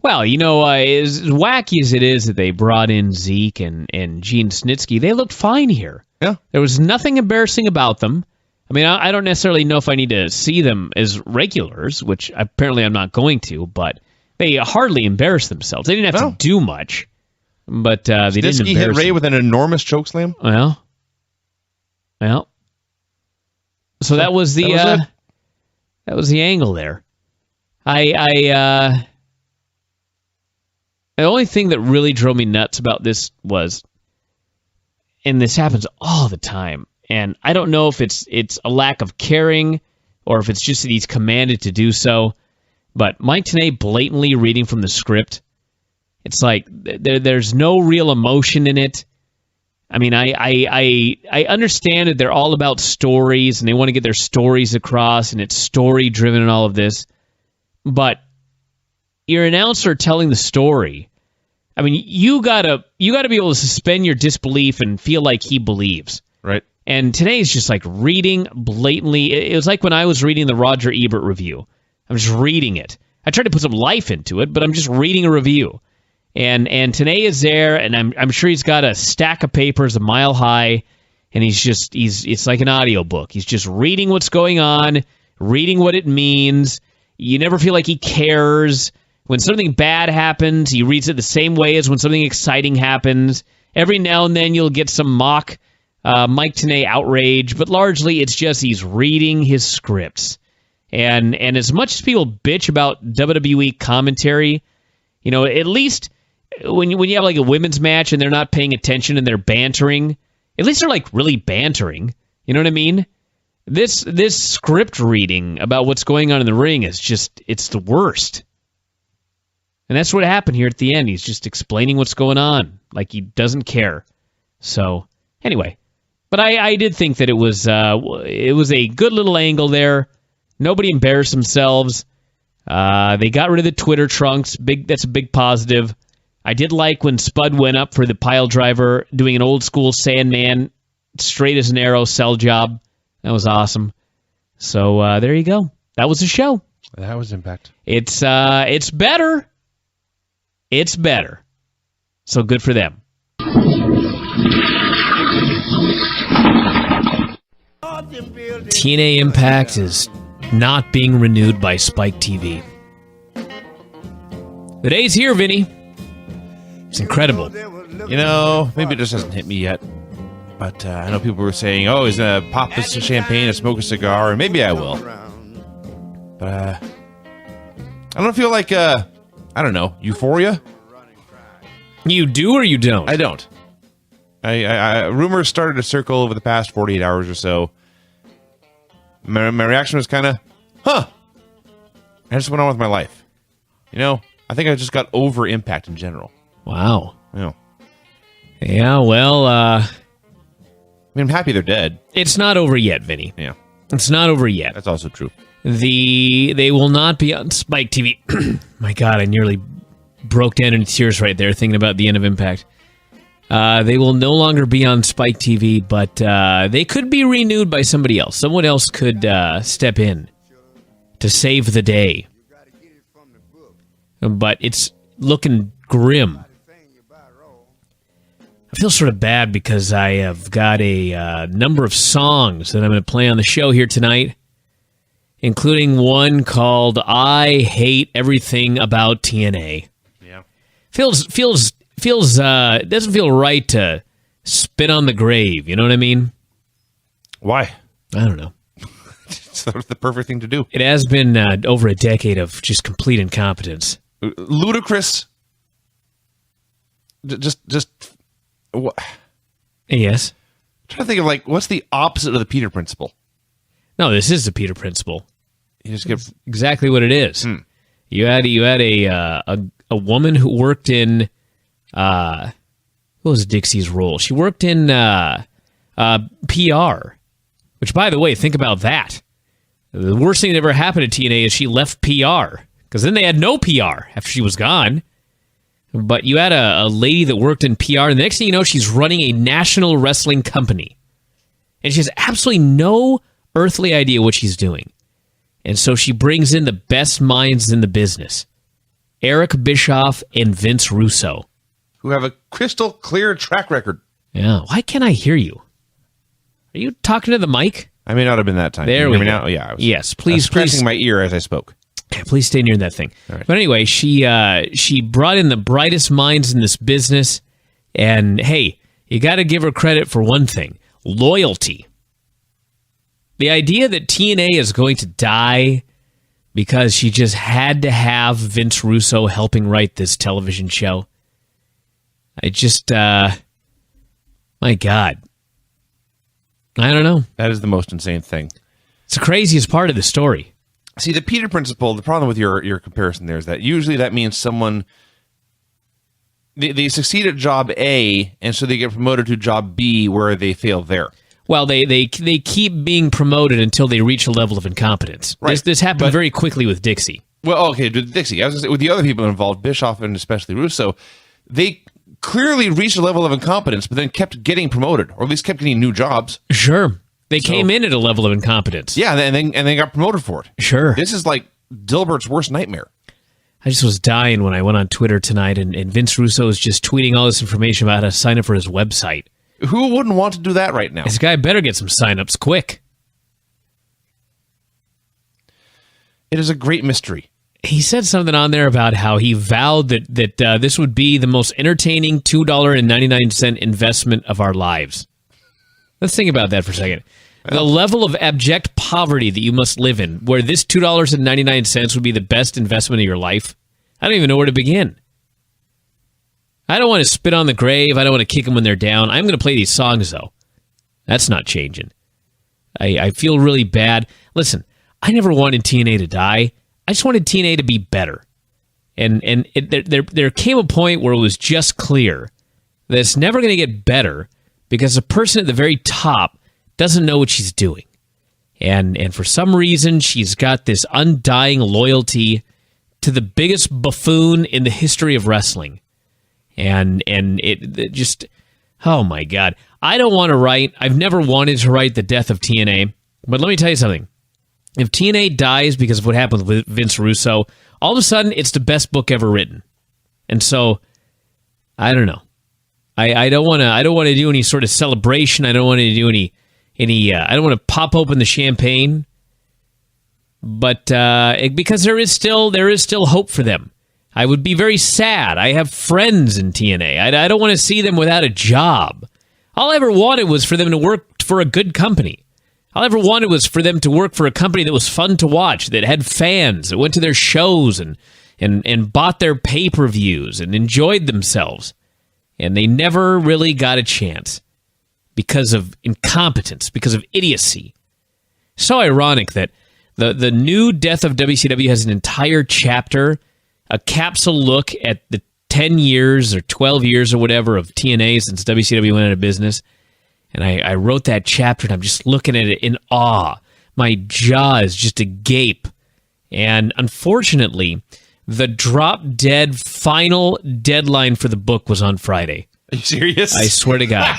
Well, as wacky as it is that they brought in Zeke and Gene Snitsky, they looked fine here. Yeah. There was nothing embarrassing about them. I mean, I don't necessarily know if I need to see them as regulars, which apparently I'm not going to, but they hardly embarrassed themselves. They didn't have to do much, but they didn't embarrass Snitsky hit Ray with an enormous chokeslam. Well. So that was the angle there. The only thing that really drove me nuts about this was, and this happens all the time, and I don't know if it's a lack of caring or if it's just that he's commanded to do so, but Mike Tenay blatantly reading from the script, it's like there's no real emotion in it. I mean, I understand that they're all about stories and they want to get their stories across and it's story-driven and all of this, but your announcer telling the story, I mean, you gotta be able to suspend your disbelief and feel like he believes. Right. And today is just like reading blatantly. It was like when I was reading the Roger Ebert review. I'm just reading it. I tried to put some life into it, but I'm just reading a review. And Tanay is there, and I'm sure he's got a stack of papers a mile high, and it's like an audiobook. He's just reading what's going on, reading what it means. You never feel like he cares. When something bad happens, he reads it the same way as when something exciting happens. Every now and then you'll get some mock Mike Tenay outrage, but largely it's just he's reading his scripts. And as much as people bitch about WWE commentary, you know, at least when you have like a women's match and they're not paying attention and they're bantering, at least they're like really bantering. You know what I mean? This script reading about what's going on in the ring is just, it's the worst. And that's what happened here at the end. He's just explaining what's going on, like he doesn't care. So, anyway, but I did think that it was a good little angle there. Nobody embarrassed themselves. They got rid of the Twitter trunks. That's a big positive. I did like when Spud went up for the pile driver, doing an old school Sandman, straight as an arrow sell job. That was awesome. So there you go. That was the show. That was Impact. It's better. It's better. So good for them. TNA Impact is not being renewed by Spike TV. The day's here, Vinny. It's incredible. You know, maybe it just hasn't hit me yet. But I know people were saying, oh, he's going to pop this champagne and smoke a cigar, and maybe I will. But I don't feel like, I don't know, euphoria? You do or you don't? I don't. Rumors started to circle over the past 48 hours or so. My reaction was kind of, huh. I just went on with my life. You know, I think I just got over Impact in general. Wow. Yeah. Yeah, well, I mean, I'm happy they're dead. it's not over yet, Vinny. Yeah, It's not over yet. that's also true. They will not be on Spike TV. My God, I nearly broke down into tears right there thinking about the end of Impact. They will no longer be on Spike TV, but they could be renewed by somebody else. Someone else could step in to save the day. But it's looking grim. I feel sort of bad because I have got a number of songs that I'm going to play on the show here tonight, including one called "I Hate Everything About TNA." Yeah. It doesn't feel right to spit on the grave. You know what I mean? Why? I don't know. It's the perfect thing to do. It has been over a decade of just complete incompetence. Ludicrous. Just. What? Yes. I'm trying to think of, like, what's the opposite of the Peter Principle? No, this is the Peter Principle. You just get Exactly what it is. You had a woman who worked in what was Dixie's role? She worked in PR, which, by the way, think about that. The worst thing that ever happened to TNA is she left PR, because then they had no PR after she was gone. But you had a lady that worked in PR, and the next thing you know, she's running a national wrestling company. And she has absolutely no earthly idea what she's doing. And so she brings in the best minds in the business, Eric Bischoff and Vince Russo, who have a crystal clear track record. Yeah. Why can't I hear you? Are you talking to the mic? I may not have been that time. There Can you we hear me go. now? Yeah. Yes, I was please. pressing my ear as I spoke. Yeah, please stay near that thing. All right. But anyway, she brought in the brightest minds in this business, and hey, you got to give her credit for one thing: loyalty. The idea that TNA is going to die because she just had to have Vince Russo helping write this television show. I just, my God. I don't know. That is the most insane thing. It's the craziest part of the story. See, the Peter Principle, the problem with your comparison there is that usually that means someone, they succeed at job A, and so they get promoted to job B where they fail there. Well, they keep being promoted until they reach a level of incompetence. Right. This happened very quickly with Dixie. Well, okay, Dixie. I was going to say, with the other people involved, Bischoff and especially Russo, they clearly reached a level of incompetence, but then kept getting promoted, or at least kept getting new jobs. Sure. They came in at a level of incompetence. Yeah, and then got promoted for it. Sure. This is like Dilbert's worst nightmare. I just was dying when I went on Twitter tonight, and Vince Russo was just tweeting all this information about how to sign up for his website. Who wouldn't want to do that right now? This guy better get some sign-ups quick. It is a great mystery. He said something on there about how he vowed that this would be the most entertaining $2.99 investment of our lives. Let's think about that for a second. The level of abject poverty that you must live in, where this $2.99 would be the best investment of your life. I don't even know where to begin. I don't want to spit on the grave. I don't want to kick them when they're down. I'm going to play these songs, though. That's not changing. I feel really bad. Listen, I never wanted TNA to die. I just wanted TNA to be better. And there came a point where it was just clear that it's never going to get better because the person at the very top doesn't know what she's doing. And for some reason, she's got this undying loyalty to the biggest buffoon in the history of wrestling. And it just, oh my God. I don't want to write, I've never wanted to write the death of TNA, but let me tell you something. If TNA dies because of what happened with Vince Russo, all of a sudden it's the best book ever written. And so, I don't know. I don't want to do any sort of celebration. I don't want to do any I don't want to pop open the champagne. But because there is still hope for them. I would be very sad. I have friends in TNA. I don't want to see them without a job. All I ever wanted was for them to work for a good company. All I ever wanted was for them to work for a company that was fun to watch, that had fans, that went to their shows and bought their pay-per-views and enjoyed themselves. And they never really got a chance because of incompetence, because of idiocy. So ironic that the new Death of WCW has an entire chapter, a capsule look at the 10 years or 12 years or whatever of TNA since WCW went out of business. And I wrote that chapter, and I'm just looking at it in awe. My jaw is just agape. And unfortunately, the drop-dead final deadline for the book was on Friday. Are you serious? I swear to God.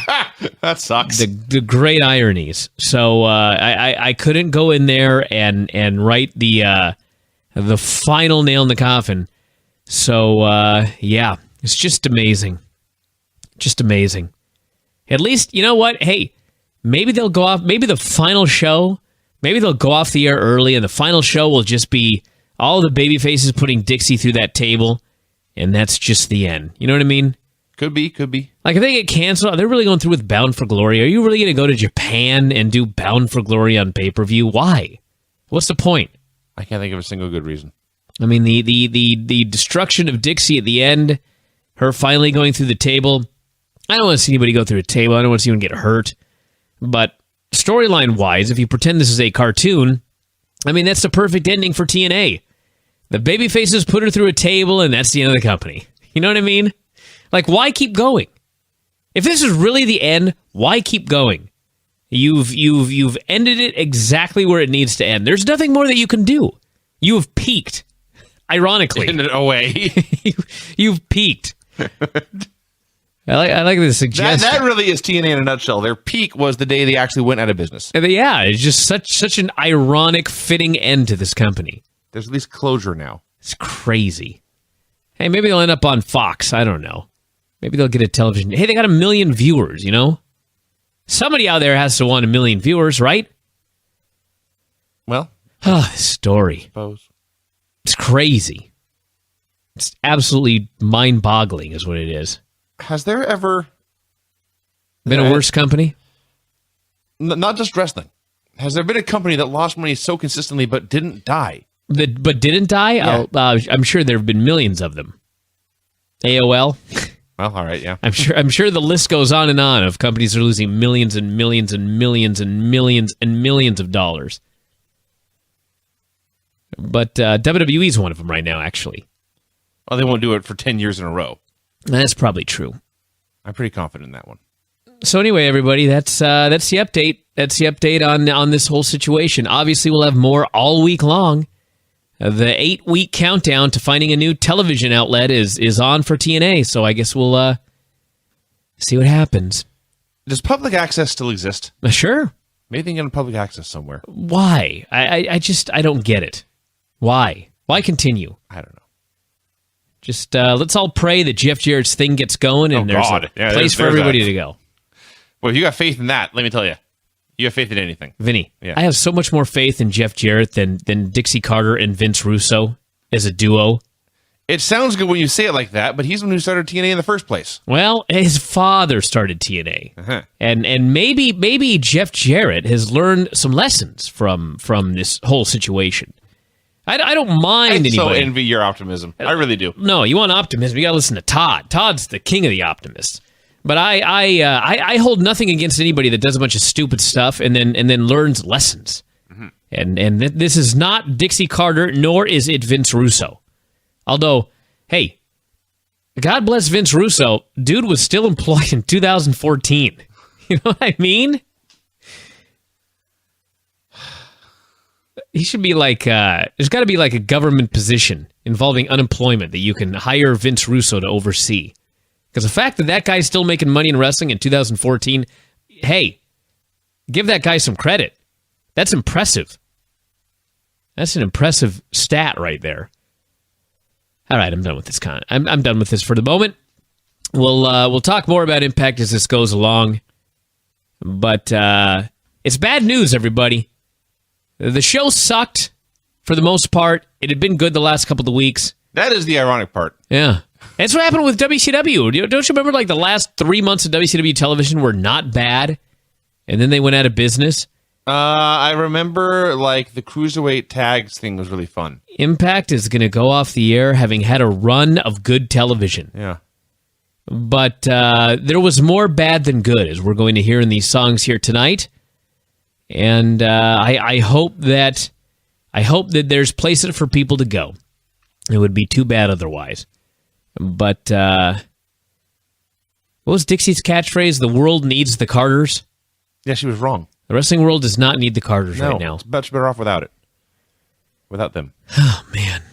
That sucks. The great ironies. So I couldn't go in there and write the final nail in the coffin. So, yeah, it's just amazing. Just amazing. At least, you know what? Hey, maybe they'll go off. Maybe the final show, maybe they'll go off the air early, and the final show will just be all the baby faces putting Dixie through that table, and that's just the end. You know what I mean? Could be. Like, if they get canceled, they're really going through with Bound for Glory. Are you really going to go to Japan and do Bound for Glory on pay-per-view? Why? What's the point? I can't think of a single good reason. I mean, the destruction of Dixie at the end, her finally going through the table. I don't want to see anybody go through a table. I don't want to see anyone get hurt. But storyline-wise, if you pretend this is a cartoon, I mean, that's the perfect ending for TNA. The babyfaces put her through a table, and that's the end of the company. You know what I mean? Like, why keep going? If this is really the end, why keep going? You've ended it exactly where it needs to end. There's nothing more that you can do. You have peaked. Ironically. In a way. You've peaked. I like the suggestion. That really is TNA in a nutshell. Their peak was the day they actually went out of business. Yeah, it's just such an ironic, fitting end to this company. There's at least closure now. It's crazy. Hey, maybe they'll end up on Fox. I don't know. Maybe they'll get a television. Hey, they got 1 million viewers, you know? Somebody out there has to want 1 million viewers, right? Well, this story. Suppose. It's crazy. It's absolutely mind-boggling is what it is. Has there ever been a worse company? Not just wrestling. Has there been a company that lost money so consistently but didn't die? But didn't die? Yeah. I'm sure there have been millions of them. AOL? Well, all right, yeah. I'm sure the list goes on and on of companies that are losing millions and millions and millions and millions and millions of dollars. But WWE is one of them right now, actually. Well, they won't do it for 10 years in a row. That's probably true. I'm pretty confident in that one. So anyway, everybody, that's the update. That's the update on this whole situation. Obviously, we'll have more all week long. The 8-week countdown to finding a new television outlet is on for TNA, so I guess we'll see what happens. Does public access still exist? Sure. Maybe they can get on public access somewhere. Why? I don't get it. Why? Why continue? I don't know. Just let's all pray that Jeff Jarrett's thing gets going and there's a place for everybody to go. Well, if you got faith in that, let me tell you. You have faith in anything. Vinny, yeah. I have so much more faith in Jeff Jarrett than Dixie Carter and Vince Russo as a duo. It sounds good when you say it like that, but he's the one who started TNA in the first place. Well, his father started TNA. Uh-huh. And maybe Jeff Jarrett has learned some lessons from this whole situation. I don't mind anybody. I so envy your optimism. I really do. No, you want optimism, you got to listen to Todd. Todd's the king of the optimists. But I hold nothing against anybody that does a bunch of stupid stuff and then learns lessons. Mm-hmm. And this is not Dixie Carter, nor is it Vince Russo. Although, hey, God bless Vince Russo. Dude was still employed in 2014. You know what I mean? He should be like, there's got to be like a government position involving unemployment that you can hire Vince Russo to oversee. Because the fact that guy's still making money in wrestling in 2014, hey, give that guy some credit. That's impressive. That's an impressive stat right there. All right, I'm done with this. I'm done with this for the moment. We'll talk more about Impact as this goes along. But it's bad news, everybody. The show sucked for the most part. It had been good the last couple of weeks. That is the ironic part. Yeah. That's what happened with WCW. Don't you remember like the last 3 months of WCW television were not bad? And then they went out of business? I remember like the Cruiserweight tags thing was really fun. Impact is going to go off the air having had a run of good television. Yeah. But there was more bad than good, as we're going to hear in these songs here tonight. And I hope that there's places for people to go. It would be too bad otherwise. But what was Dixie's catchphrase? The world needs the Carters? Yeah, she was wrong. The wrestling world does not need the Carters right now. It's much better off without it. Without them. Oh, man.